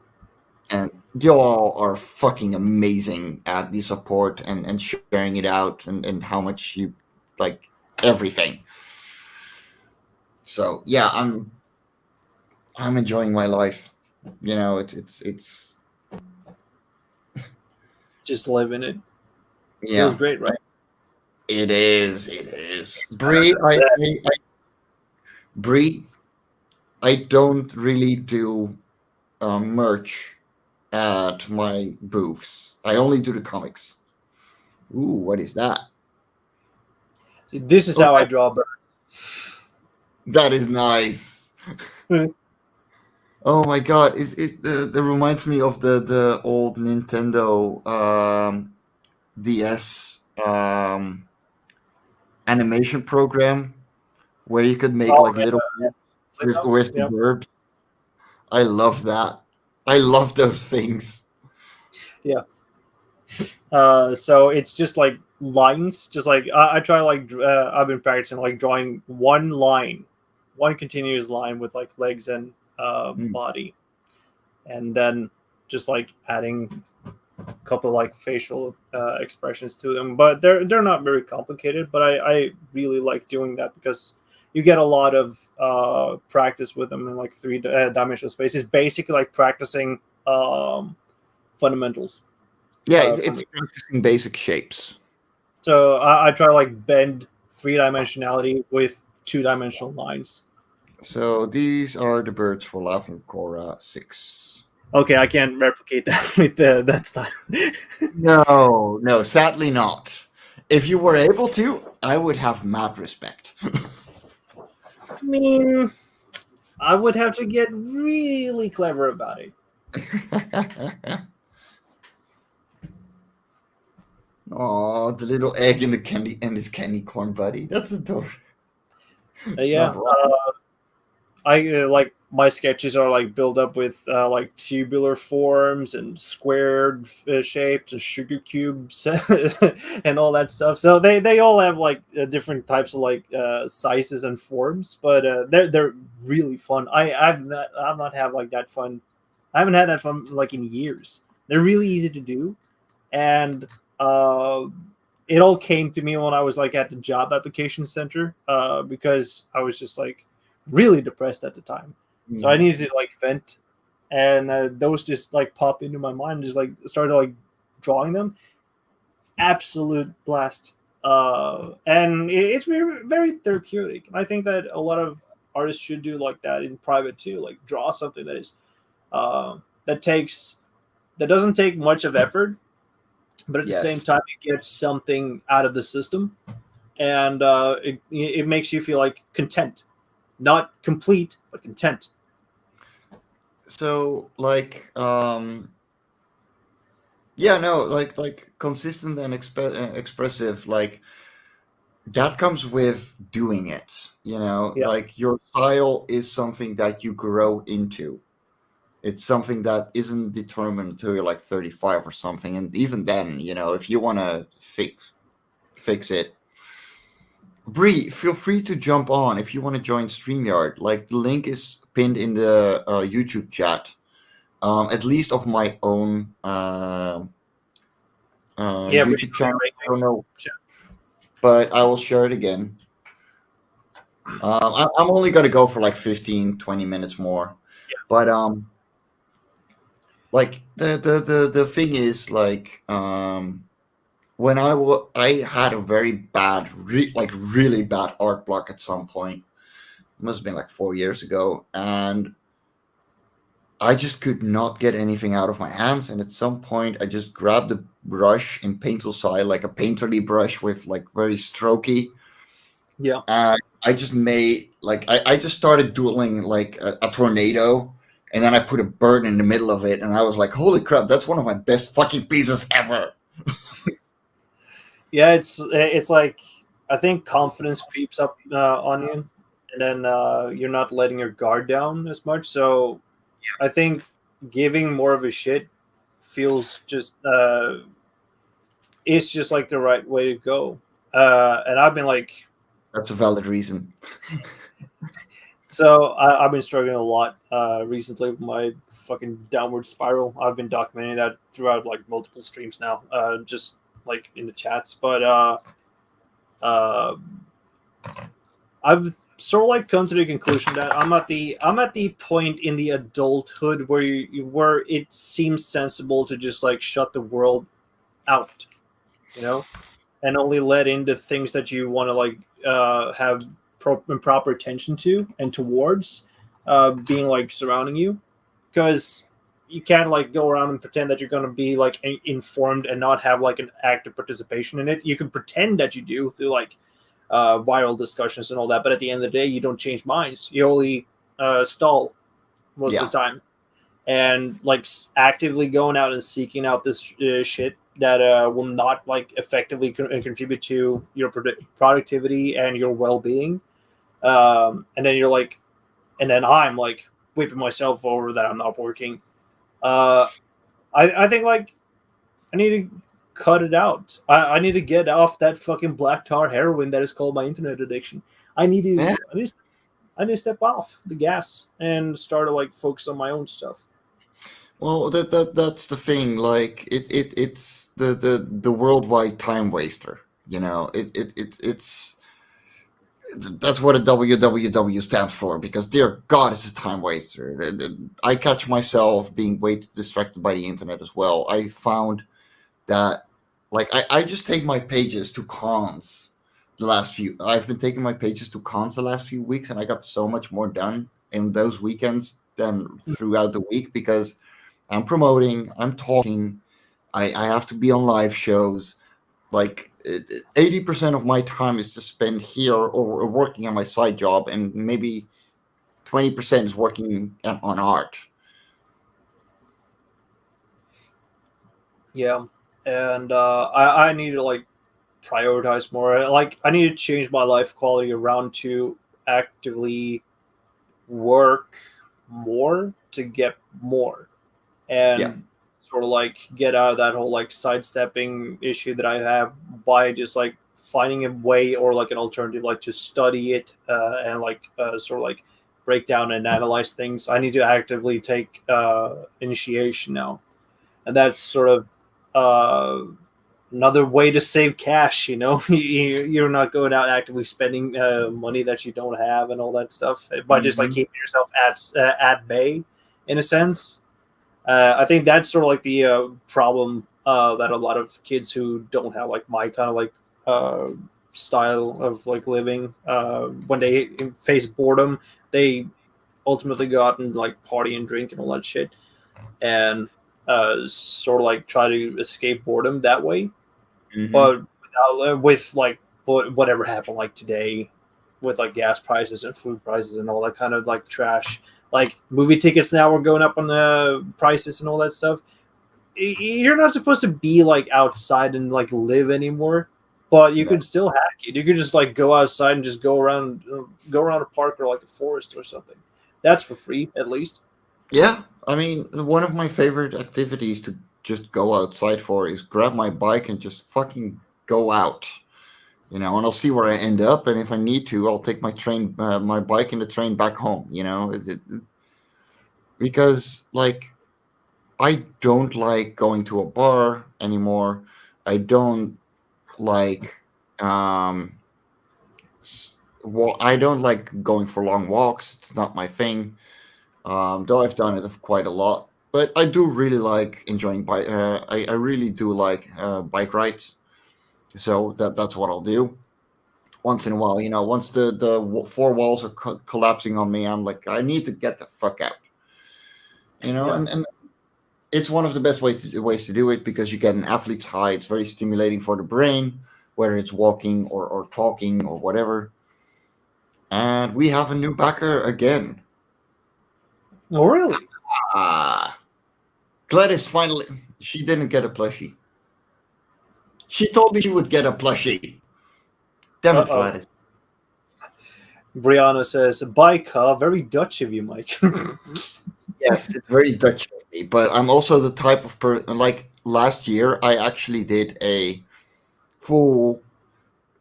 And y'all are fucking amazing at the support and sharing it out and how much you like everything. So yeah, I'm enjoying my life. It's Just living it. yeah. Feels great, right? It is. Bree, Bree, I don't really do merch at my booths. I only do the comics. Ooh, what is that? See, this is how I draw birds. That is nice. Oh my god! That reminds me of the old Nintendo DS animation program where you could make like little with the bird. I love that. I love those things. Yeah. So it's just like lines, just like I try like I've been practicing like drawing one line, one continuous line with like legs and body, and then just like adding a couple of like facial expressions to them. But they're not very complicated. But I really like doing that because you get a lot of practice with them in like three-dimensional space. It's basically like practicing fundamentals. Yeah, it's practicing basic shapes. So I try to like bend three-dimensionality with two-dimensional lines. So these are the birds for Life on Cora 6. Okay, I can't replicate that with that style. No, sadly not. If you were able to, I would have mad respect. I mean, I would have to get really clever about it. Oh, the little egg in the candy and his candy corn buddy. That's adorable. Yeah, I like my sketches are like built up with like tubular forms and squared shapes and sugar cubes and all that stuff. So they all have like different types of like sizes and forms, but they're really fun. I've not had like that fun. I haven't had that fun like in years. They're really easy to do, and it all came to me when I was like at the job application center because I was just like really depressed at the time. So I needed to like vent, and those just like popped into my mind. Just like started like drawing them. Absolute blast, and it's very, very therapeutic. I think that a lot of artists should do like that in private too. Like draw something that is that doesn't take much of effort, but at the same time you get something out of the system, and it makes you feel like content. Not complete, but content. So like like consistent and expressive, like that comes with doing it, like your style is something that you grow into. It's something that isn't determined until you're like 35 or something, and even then, if you want to fix it, Bree, feel free to jump on if you want to join StreamYard. Like the link is pinned in the YouTube chat. At least of my own YouTube channel. I don't know, but I will share it again. I'm only going to go for like 15, 20 minutes more. But like the thing is, like when I had a very bad, really bad art block at some point. It must have been like 4 years ago, and I just could not get anything out of my hands. And at some point, I just grabbed a brush in Painter's Style, like a painterly brush with like very strokey. Yeah. And I just made I just started doodling like a tornado, and then I put a bird in the middle of it, and I was like, "Holy crap! That's one of my best fucking pieces ever." Yeah, it's like I think confidence creeps up on you, and then you're not letting your guard down as much. So I think giving more of a shit feels just it's just like the right way to go. And I've been like, that's a valid reason. So I've been struggling a lot recently with my fucking downward spiral. I've been documenting that throughout like multiple streams now, just like in the chats. But I've sort of like come to the conclusion that I'm at the point in the adulthood where where it seems sensible to just like shut the world out, and only let in the things that you want to like have proper attention to and towards being like surrounding you, because you can't like go around and pretend that you're going to be like informed and not have like an active participation in it. You can pretend that you do through like viral discussions and all that, but at the end of the day you don't change minds. You only stall most of the time, and like actively going out and seeking out this shit that will not like effectively contribute to your productivity and your well-being. And then you're like, and then I'm like, whipping myself over that I'm not working. I think like I need to cut it out. I need to get off that fucking black tar heroin that is called my internet addiction. I need to Yeah. I need to step off the gas and start to like focus on my own stuff. Well, that's the thing. Like it's the worldwide time waster. You know, it's that's what a WWW stands for. Because dear God, it's a time waster. I catch myself being way too distracted by the internet as well. I found that like I just take my pages to cons the last few. I've been taking my pages to cons the last few weeks, and I got so much more done in those weekends than throughout the week because I'm promoting, I'm talking, I have to be on live shows. Like 80% of my time is just spent here or working on my side job, and maybe 20% is working on art. Yeah, and I need to like prioritize more. Like I need to change my life quality around to actively work more to get more, Yeah. and sort of like get out of that whole like sidestepping issue that I have by just like finding a way or like an alternative, like to study it and like sort of like break down and analyze things. I need to actively take initiation now, and that's sort of uh, another way to save cash. You know, you're not going out actively spending money that you don't have and all that stuff by just like Mhm. keeping yourself at bay, in a sense. I think that's sort of like the problem that a lot of kids who don't have like my kind of like uh, style of like living, when they face boredom, they ultimately go out and like party and drink and all that shit, and sort of like try to escape boredom that way. Mhm. But with like whatever happened like today, with like gas prices and food prices and all that kind of like trash, like movie tickets now are going up on the prices and all that stuff. You're not supposed to be like outside and like live anymore, but you Yeah. could still hack it. You could just like go outside and just go around a park or like a forest or something. That's for free at least. Yeah, I mean, one of my favorite activities to just go outside for is grab my bike and just fucking go out. You know, and I'll see where I end up, and if I need to, I'll take my bike and the train back home. You know, because like I don't like going to a bar anymore. I don't like um well, I don't like going for long walks. It's not my thing. Though I've done it quite a lot. But I do really like enjoying bike. I really do like bike rides. So that's what I'll do once in a while. You know, once the four walls are collapsing on me, I'm like, I need to get the fuck out. You know, Yeah. and it's one of the best ways to do it because you get an athlete's high. It's very stimulating for the brain, whether it's walking or talking or whatever. And we have a new backer again. Oh, really? Ah, Gladys finally. She didn't get a plushie. She told me she would get a plushie. Damn Uh it, oh. Gladys. Brianna says, "Bye, car. Very Dutch of you, Mike." Yes, it's very Dutch of me, but I'm also the type of person. Like last year, I actually did a full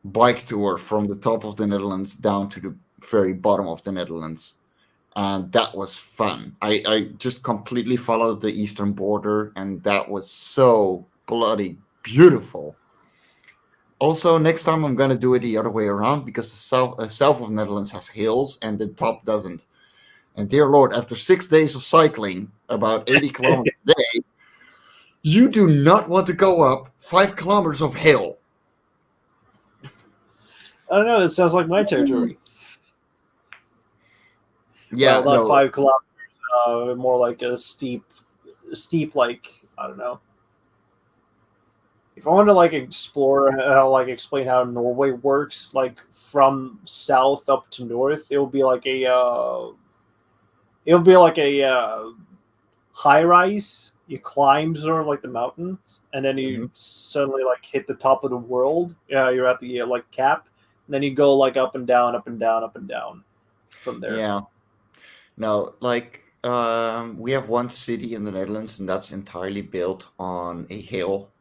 bike tour from the top of the Netherlands down to the very bottom of the Netherlands, and that was fun. I just completely followed the eastern border, and that was so bloody beautiful. Also, next time I'm gonna do it the other way around because the south of Netherlands has hills and the top doesn't. And dear Lord, after 6 days of cycling, about 80 kilometers a day, you do not want to go up 5 kilometers of hill. I don't know. It sounds like my territory. Well, Yeah, not no, 5 kilometers. More like a steep. Like I don't know. If I want to like explore, like explain how Norway works, like from south up to north, it'll be like a high rise. You climb sort of like the mountains, and then you mhm, suddenly like hit the top of the world. You're at the like cap, and then you go like up and down, up and down, up and down from there. yeah, No, like we have one city in the Netherlands, and that's entirely built on a hill,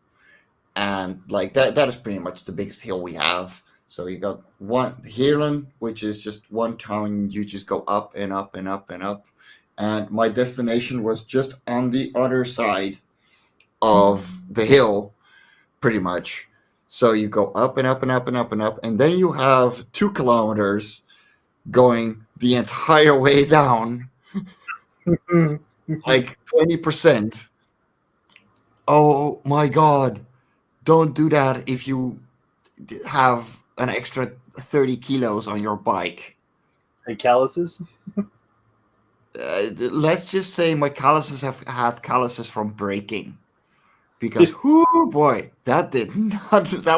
and like that is pretty much the biggest hill we have. So you got one Heerlen, which is just one town. You just go up and up and up and up, and my destination was just on the other side of the hill, pretty much. So you go up and up and up and up and up, and then you have 2 kilometers going the entire way down, like 20%. Oh my god! Don't do that if you have an extra 30 kilos on your bike. And calluses. Let's just say my calluses have had calluses from braking. Because, whoo boy, that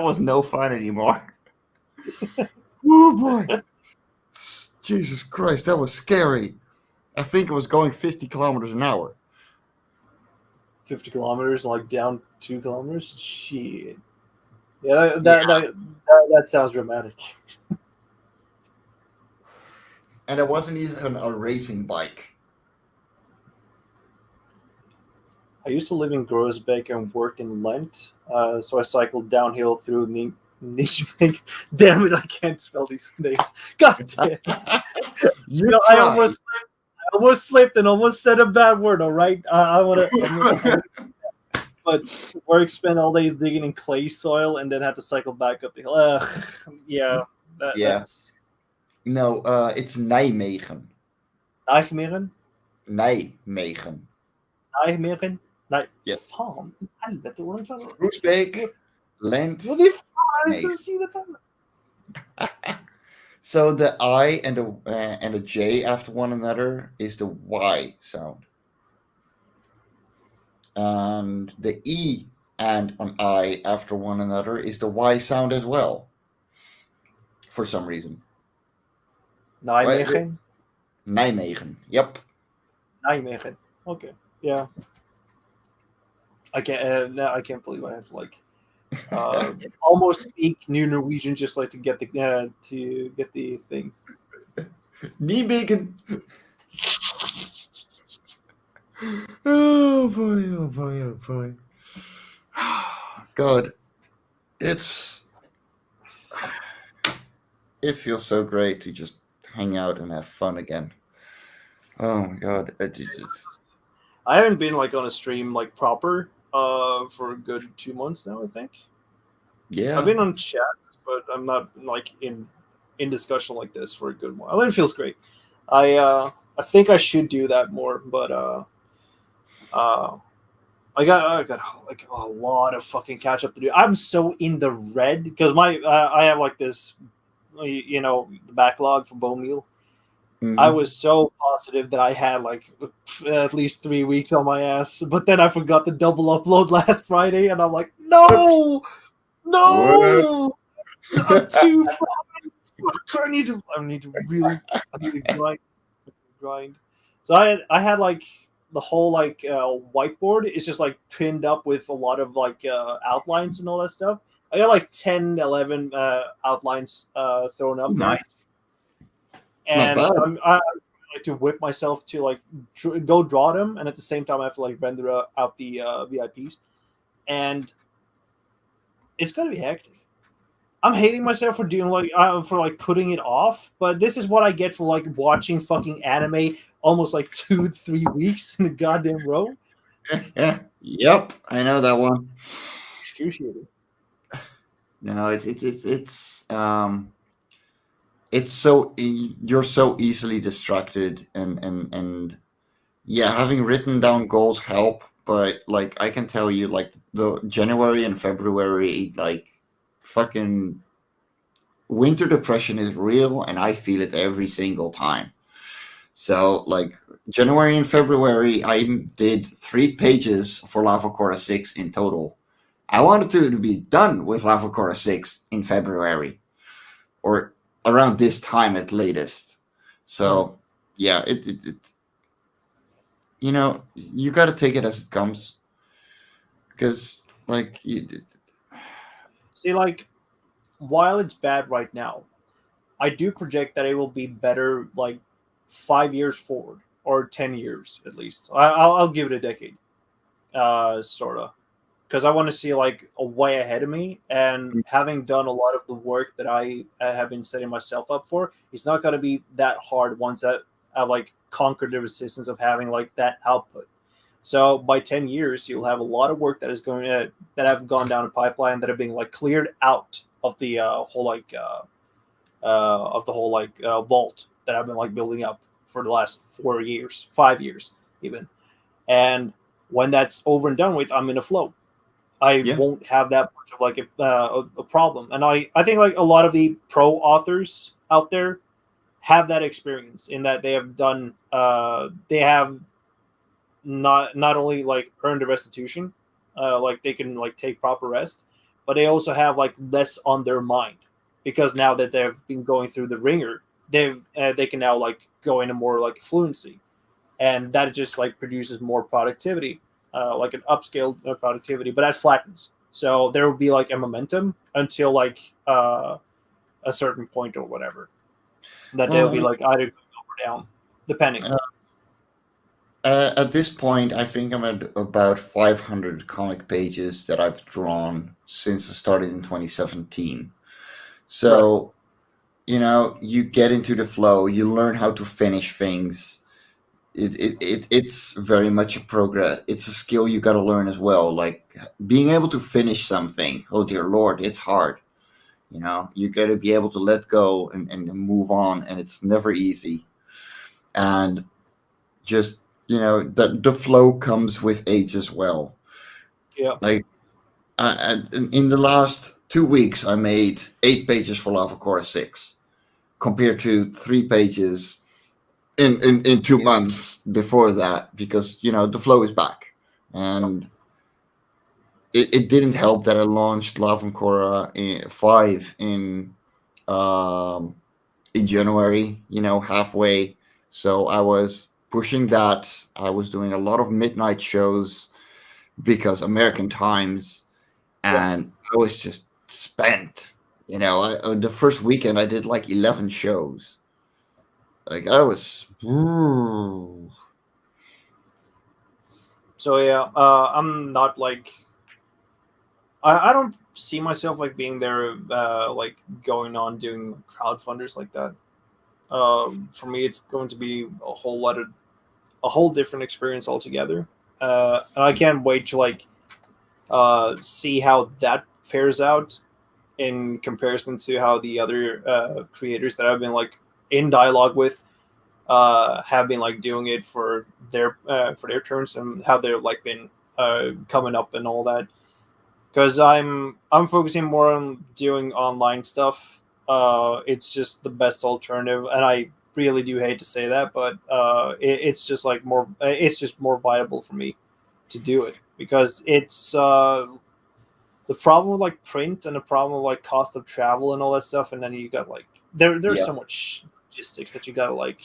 was no fun anymore. Whoo boy. Jesus Christ, that was scary. I think it was going 50 kilometers an hour. 50 kilometers, like down 2 kilometers? Shit. Yeah, that sounds dramatic. And it wasn't even a racing bike. I used to live in Groesbeek and work in Lent, so I cycled downhill through Nijmegen. Damn it, I can't spell these names. God damn. I almost slipped and almost said a bad word, all right? I want to... But work spent all day digging in clay soil and then had to cycle back up the hill. Yeah. That's... No, it's Nijmegen. Nijmegen? Nijmegen. Nijmegen? Nee, Ja. Fan. Helvete, hvordan klarer du? Groesbeek, Lent. Wat die fan is, zie je dat dan? So the I and a J after one another is the Y sound. And the E and an I after one another is the Y sound as well. For some reason. Nijmegen? Nijmegen. Yep. Nijmegen. Okay. Yeah. I can't believe I have to like almost speak New Norwegian just like to get the thing. Nijmegen. Oh boy, oh boy, oh boy. God. It feels so great to just hang out and have fun again. Oh my god. I haven't been like on a stream like proper for a good 2 months now, I think. Yeah. I've been on chats, but I'm not like in discussion like this for a good while. And it feels great. I think I should do that more, but I got like a lot of fucking catch up to do. I'm so in the red because I have like this, the backlog for bone meal. Mm-hmm. I was so positive that I had like at least 3 weeks on my ass, but then I forgot to double upload last Friday, and I'm like, no, I'm too. I need to grind. So I had like the whole like whiteboard is just like pinned up with a lot of like outlines and all that stuff. I got like 10, 11 outlines thrown up. Nice. And I like to whip myself to like go draw them, and at the same time I have to like render out the VIPs, and it's gonna be hectic. I'm hating myself for doing like putting it off, but this is what I get for like watching fucking anime almost like 2-3 weeks in a goddamn row. Yep, I know that one. Excruciating. No, it's so you're so easily distracted, and yeah, having written down goals help, but like I can tell you, like the January and February, like fucking winter depression is real, and I feel it every single time. So like January and February, I did 3 pages for Life On Cora 6 in total. I wanted to be done with Life On Cora 6 in February, or around this time at latest. So yeah, it you got to take it as it comes, because like see, like while it's bad right now, I do project that it will be better like 5 years forward. or 10 years at least. I'll give it a decade, sort of, because I want to see like a way ahead of me. And having done a lot of the work that I have been setting myself up for, it's not going to be that hard once I like conquered the resistance of having like that output. So by 10 years, you'll have a lot of work that is going to that have gone down a pipeline that are being like cleared out of the whole vault that I've been like building up for the last 4 years, 5 years even. And when that's over and done with, I'm in a flow. I won't have that much of like a problem. And I think like a lot of the pro authors out there have that experience in that they have done they have not only like earned the restitution, like they can like take proper rest, but they also have like less on their mind because now that they've been going through the ringer, they can now like go into more like fluency, and that just like produces more productivity, like an upscaled productivity, but that flattens. So there will be like a momentum until like a certain point or whatever that they'll be like either up or down, depending. At this point, I think I'm at about 500 comic pages that I've drawn since I started in 2017. So, you get into the flow, you learn how to finish things. It's very much a progress. It's a skill you got to learn as well. Like being able to finish something. Oh dear Lord, it's hard. You got to be able to let go and move on, and it's never easy. And just the flow comes with age as well. Yeah. Like in the last 2 weeks, I made 8 pages for Life On Cora 6, compared to 3 pages in 2 months before that, because the flow is back. And it didn't help that I launched Life On Cora 5 in January, halfway. So I was pushing that. I was doing a lot of midnight shows because American times, and I was just spent. The first weekend I did like 11 shows. Like I was. So yeah, I'm not like I don't see myself like being there, like going on doing crowdfunders like that. For me, it's going to be a whole different experience altogether. And I can't wait to like see how that fares out in comparison to how the other creators that I've been like in dialogue with have been like doing it for their turns, and how they're like been coming up and all that. Because I'm focusing more on doing online stuff. It's just the best alternative, and I really do hate to say that, but it's just like more. It's just more viable for me to do it, because it's the problem with like print and the problem with like cost of travel and all that stuff, and then you got like there's so much logistics that you gotta like.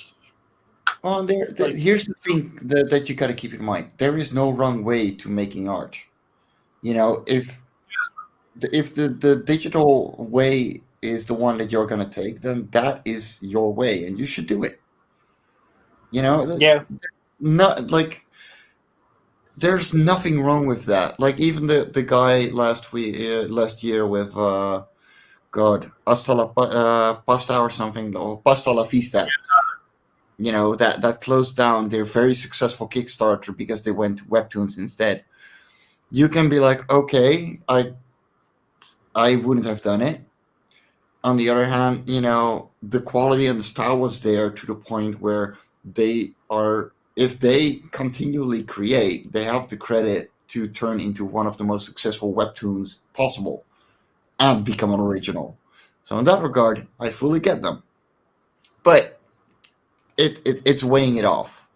Oh, here's the thing that you got to keep in mind. There is no wrong way to making art. If the digital way is the one that you're going to take, then that is your way, and you should do it. Not like there's nothing wrong with that. Like even the guy last year with God, Hasta la Pasta or something, or Pasta la Vista. That closed down their very successful Kickstarter because they went to webtoons instead. You can be like, okay, I wouldn't have done it. On the other hand, the quality and the style was there to the point where if they continually create, they have the credit to turn into one of the most successful webtoons possible and become an original. So in that regard, I fully get them. But it's weighing it off,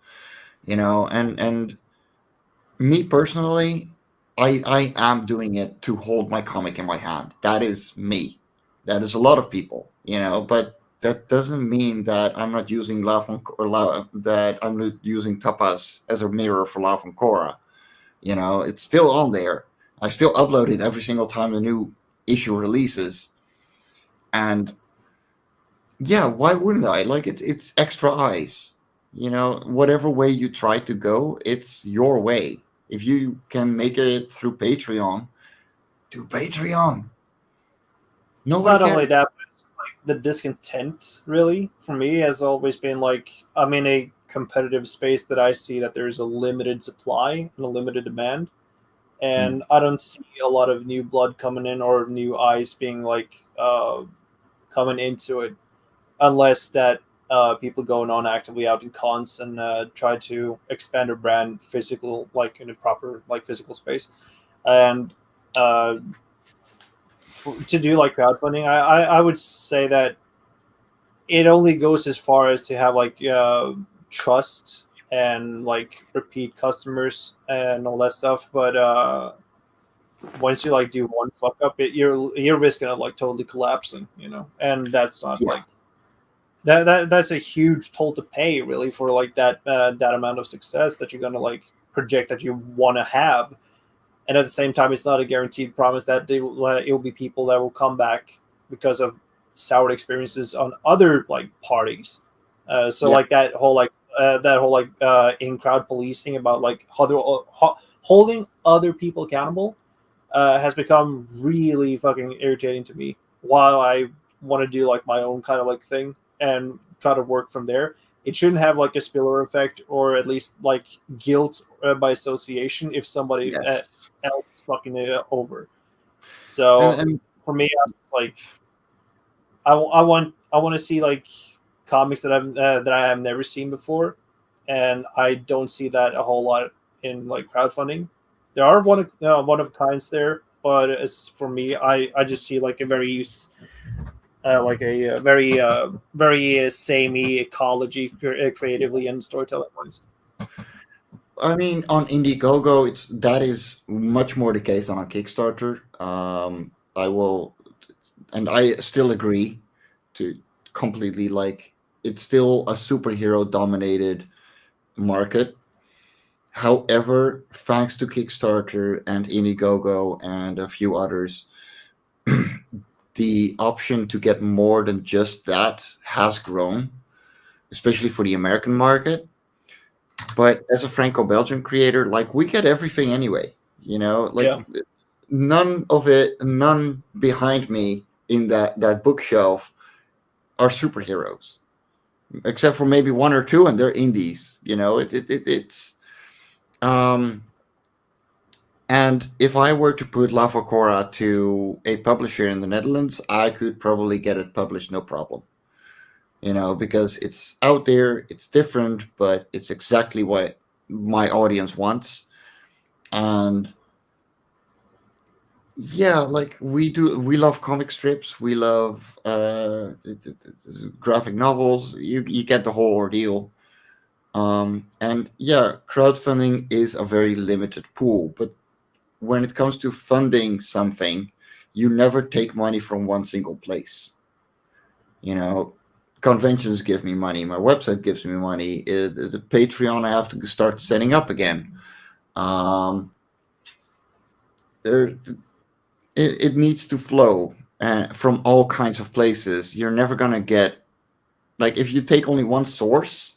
and me personally, I am doing it to hold my comic in my hand. That is me. That is a lot of people, but that doesn't mean that I'm not using that I'm not using Tapas as a mirror for Life On Cora. It's still on there. I still upload it every single time the new issue releases, and yeah, why wouldn't I? Like it's extra eyes. Whatever way you try to go, it's your way. If you can make it through Patreon, do Patreon. It's Nobody not only cares. that, but it's just like the discontent, really, for me, has always been like I'm in a competitive space that I see that there's a limited supply and a limited demand. And I don't see a lot of new blood coming in or new eyes being like coming into it, unless that people going on actively out in cons and try to expand their brand physical, like in a proper like physical space, and uh, to do like crowdfunding. I would say that it only goes as far as to have like trust and like repeat customers and all that stuff, but once you like do one fuck up, you're risking of like totally collapsing, and that's not Yeah. like that's a huge toll to pay, really, for like that amount of success that you're gonna like project that you want to have, and at the same time, it's not a guaranteed promise that it will be people that will come back because of sour experiences on other like parties. So Yeah. like that whole in crowd policing about like holding other people accountable has become really fucking irritating to me. While I want to do like my own kind of like thing and try to work from there, it shouldn't have like a spillover effect or at least like guilt by association if somebody Yes. else fucking it over. And So and for me, I'm just like I want to see like comics that I have never seen before, and I don't see that a whole lot in like crowdfunding. There are one of kinds there, but as for me, I just see like a very very samey ecology creatively and storytelling wise. I mean, on Indiegogo, that is much more the case than on Kickstarter. I will, and I still agree to completely, like, it's still a superhero dominated market. However, thanks to Kickstarter and Indiegogo and a few others, the option to get more than just that has grown, especially for the American market. But as a Franco-Belgian creator, like, we get everything anyway. Like, Yeah. none behind me in that bookshelf are superheroes, except for maybe one or two, and they're indies. It's um. And if I were to put La Cora to a publisher in the Netherlands, I could probably get it published, no problem. Because it's out there, it's different, but it's exactly what my audience wants. And yeah, like, we love comic strips, we love graphic novels. You get the whole ordeal. And yeah, crowdfunding is a very limited pool, but when it comes to funding something, you never take money from one single place. You know, Conventions give me money, my website gives me money, the Patreon I have to start setting up again. Um, there, it needs to flow from all kinds of places. You're never gonna get, like, if you take only one source,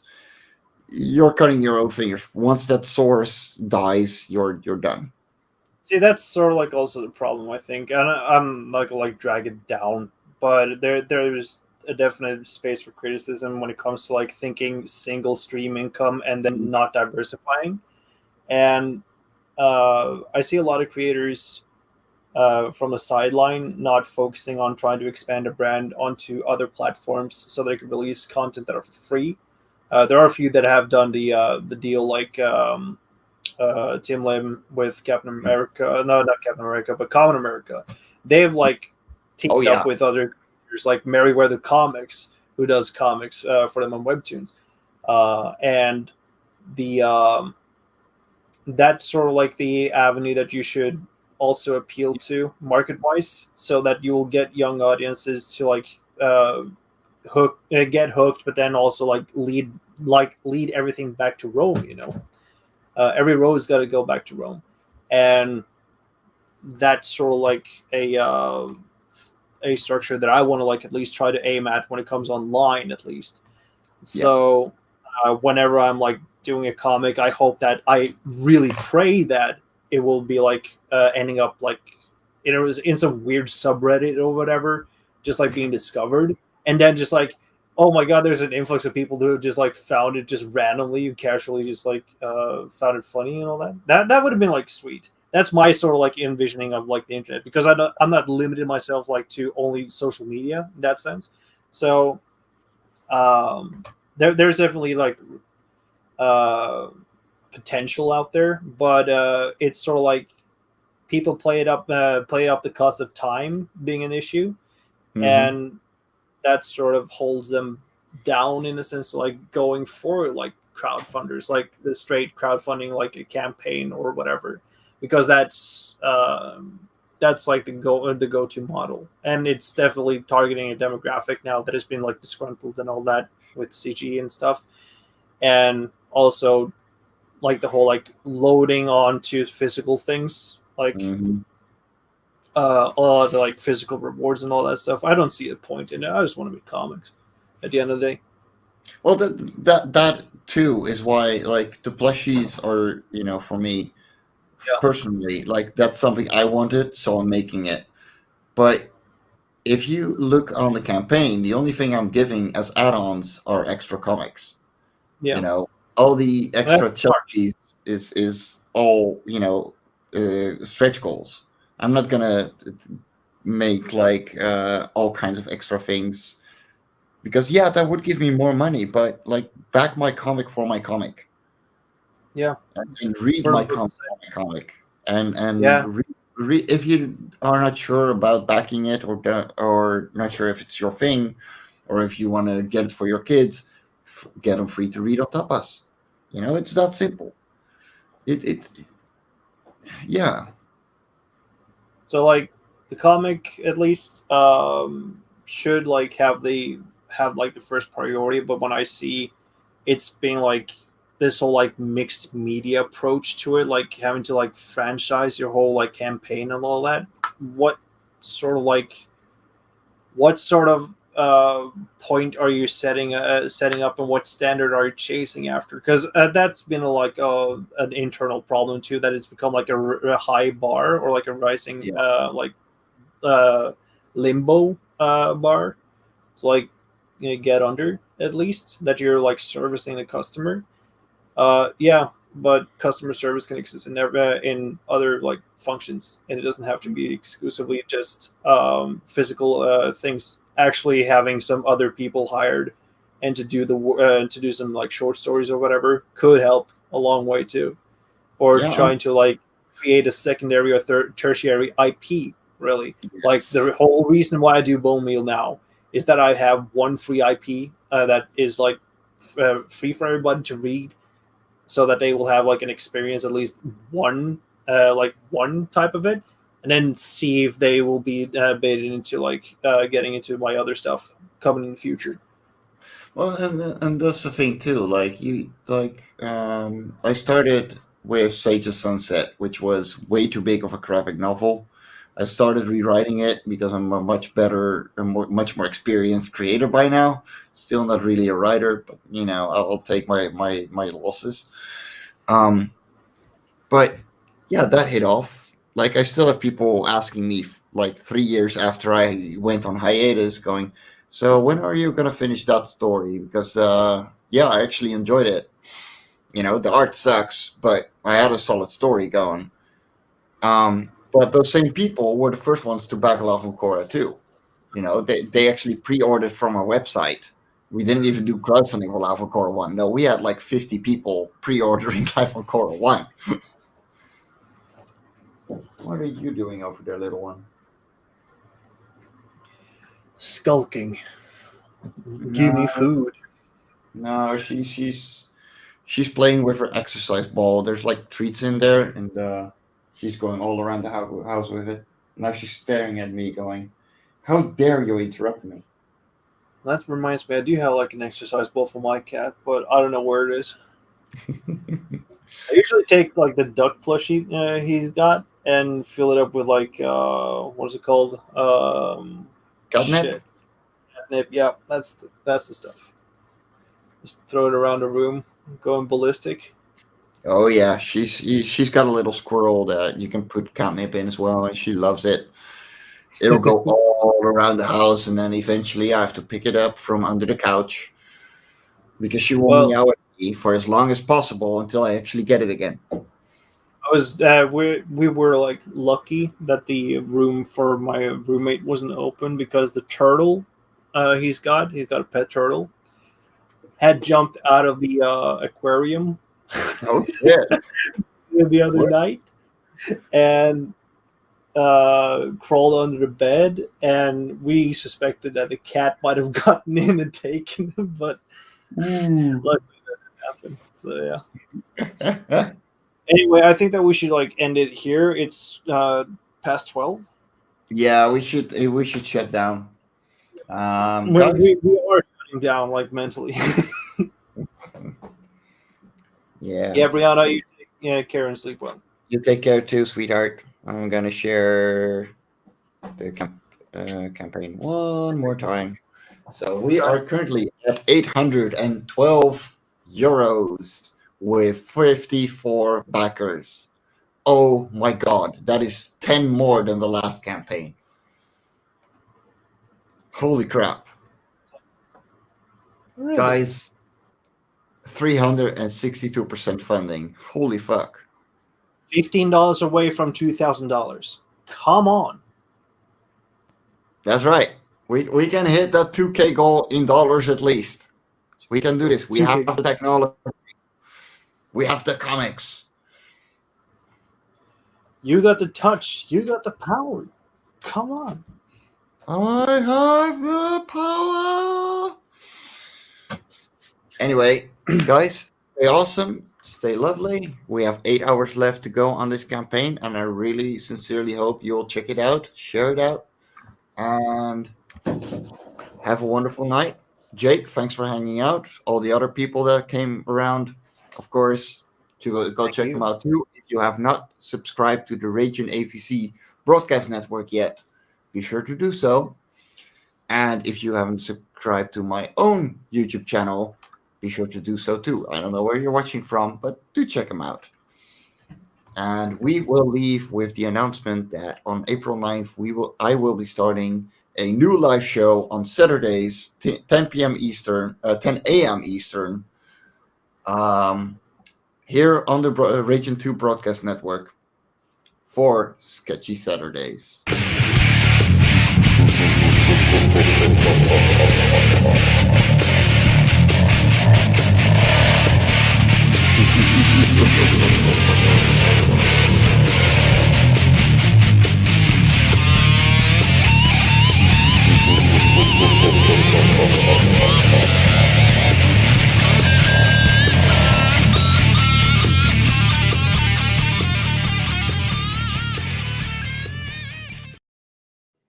you're cutting your own fingers. Once that source dies, you're done. See, that's sort of like also the problem, I think, and I'm not gonna like drag it down, but there's a definite space for criticism when it comes to like thinking single stream income and then not diversifying. And I see a lot of creators from a sideline not focusing on trying to expand a brand onto other platforms so they can release content that are for free. There are a few that have done the deal like. Tim Lim with Captain America. No, not Captain America, but Common America. They've like Oh teamed yeah. up with other creators like Merryweather Comics, who does comics for them on Webtoons, and the that's sort of like the avenue that you should also appeal to market wise, so that you will get young audiences to like get hooked, but then also lead everything back to Rome. Every road's got to go back to Rome, and that's sort of like a structure that I want to like at least try to aim at when it comes online, at least. Yeah. So whenever I'm like doing a comic, I hope that I really pray that it will be like ending up like it was in some weird subreddit or whatever, just like being discovered, and then just like, oh my god, there's an influx of people who just like found it just randomly and casually, just like found it funny and all that. That would have been like sweet. That's my sort of like envisioning of like the internet, because I'm not limited myself like to only social media in that sense. So there's definitely like uh, potential out there, but it's sort of like people play up the cost of time being an issue, Mm-hmm. and that sort of holds them down in a sense, like going for like crowdfunders, like the straight crowdfunding, like a campaign or whatever, because that's like the go-to model, and it's definitely targeting a demographic now that has been like disgruntled and all that with CG and stuff, and also like the whole like loading onto physical things, like Mm-hmm. all the like physical rewards and all that stuff. I don't see a point in it. I just want to make comics at the end of the day. Well, that too is why like the plushies are, for me Yeah. personally, like that's something I wanted, so I'm making it. But if you look on the campaign, the only thing I'm giving as add-ons are extra comics. You Yeah. know, all the That's extra smart. challenges is all stretch goals. I'm not gonna make like all kinds of extra things because yeah, that would give me more money. But like, back my comic for my comic Yeah. and read my For comic for my comic, and yeah. if you are not sure about backing it or not sure if it's your thing, or if you want to get it for your kids, get them free to read on tapas. It's that simple. It yeah. So like the comic at least should like have like the first priority, but when I see it's being like this whole like mixed media approach to it, like having to like franchise your whole like campaign and all that, what sort of like what sort of point are you setting up, and what standard are you chasing after? Because that's been like an internal problem too, that it's become like a high bar, or like a rising Yeah. like uh, limbo bar. So like, get under at least that you're like servicing the customer. Yeah, but customer service can exist in other like functions, and it doesn't have to be exclusively just physical things. Actually, having some other people hired and to do some like short stories or whatever could help a long way too. Or Yeah. trying to like create a secondary or tertiary IP. Really, like Yes. the whole reason why I do Bone Meal now is that I have one free IP that is like free for everybody to read, so that they will have like an experience, at least one type of it, and then see if they will be baited into like getting into my other stuff coming in the future. Well, and that's the thing too. Like I started with Sage of Sunset, which was way too big of a graphic novel. I started rewriting it because I'm a much better, much more experienced creator by now. Still not really a writer, but I'll take my losses. Um, but yeah, that hit off. Like, I still have people asking me like 3 years after I went on hiatus, going, "So when are you gonna finish that story?" Because yeah, I actually enjoyed it. The art sucks, but I had a solid story going. But those same people were the first ones to back Life On Cora too. They actually pre-ordered from our website. We didn't even do crowdfunding for Life On Cora 1. No, we had like 50 people pre-ordering Life On Cora 1. What are you doing over there, little one? Skulking. Give me No, food. no, she's playing with her exercise ball. There's like treats in there, and she's going all around the house with it. Now she's staring at me, going, "How dare you interrupt me?" That reminds me, I do have like an exercise ball for my cat, but I don't know where it is. I usually take like the duck plushie he's got and fill it up with like what is it called? Catnip? Shit, catnip. Yeah, that's the stuff. Just throw it around the room, going ballistic. Oh yeah, she's got a little squirrel that you can put catnip in as well, and she loves it. It'll go all around the house, and then eventually I have to pick it up from under the couch because she will meow at me for as long as possible until I actually get it again. We were like lucky that the room for my roommate wasn't open because the turtle he's got a pet turtle, had jumped out of the aquarium. Oh shit! The other night, and crawled under the bed, and we suspected that the cat might have gotten in and taken him, but luckily that didn't happen. So yeah. Anyway, I think that we should like end it here. It's past 12. Yeah, we should shut down. We are shutting down like mentally. Yeah. Yeah, Brianna, you take care and sleep well. You take care too, sweetheart. I'm gonna share the campaign one more time. So we are currently at 812 euros with 54 backers. Oh my god, that is 10 more than the last campaign. Holy crap. Really? Guys, 362% funding. Holy fuck. $15 away from $2,000. Come on. That's right. We can hit that 2K goal in dollars at least. We can do this. We 2K. have the technology. We have the comics. You got the touch. You got the power. Come on. I have the power. Anyway, guys, stay awesome. Stay lovely. We have 8 hours left to go on this campaign, and I really sincerely hope you'll check it out, share it out, and have a wonderful night. Jake, thanks for hanging out. All the other people that came around, of course, to go check them out too. If you have not subscribed to the Raging AVC broadcast network yet, be sure to do so. And if you haven't subscribed to my own YouTube channel, be sure to do so too. I don't know where you're watching from, but do check them out. And we will leave with the announcement that on April 9th, I will be starting a new live show on Saturdays, 10 p.m. Eastern, 10 a.m. Eastern, here on the Region 2 Broadcast Network for Sketchy Saturdays.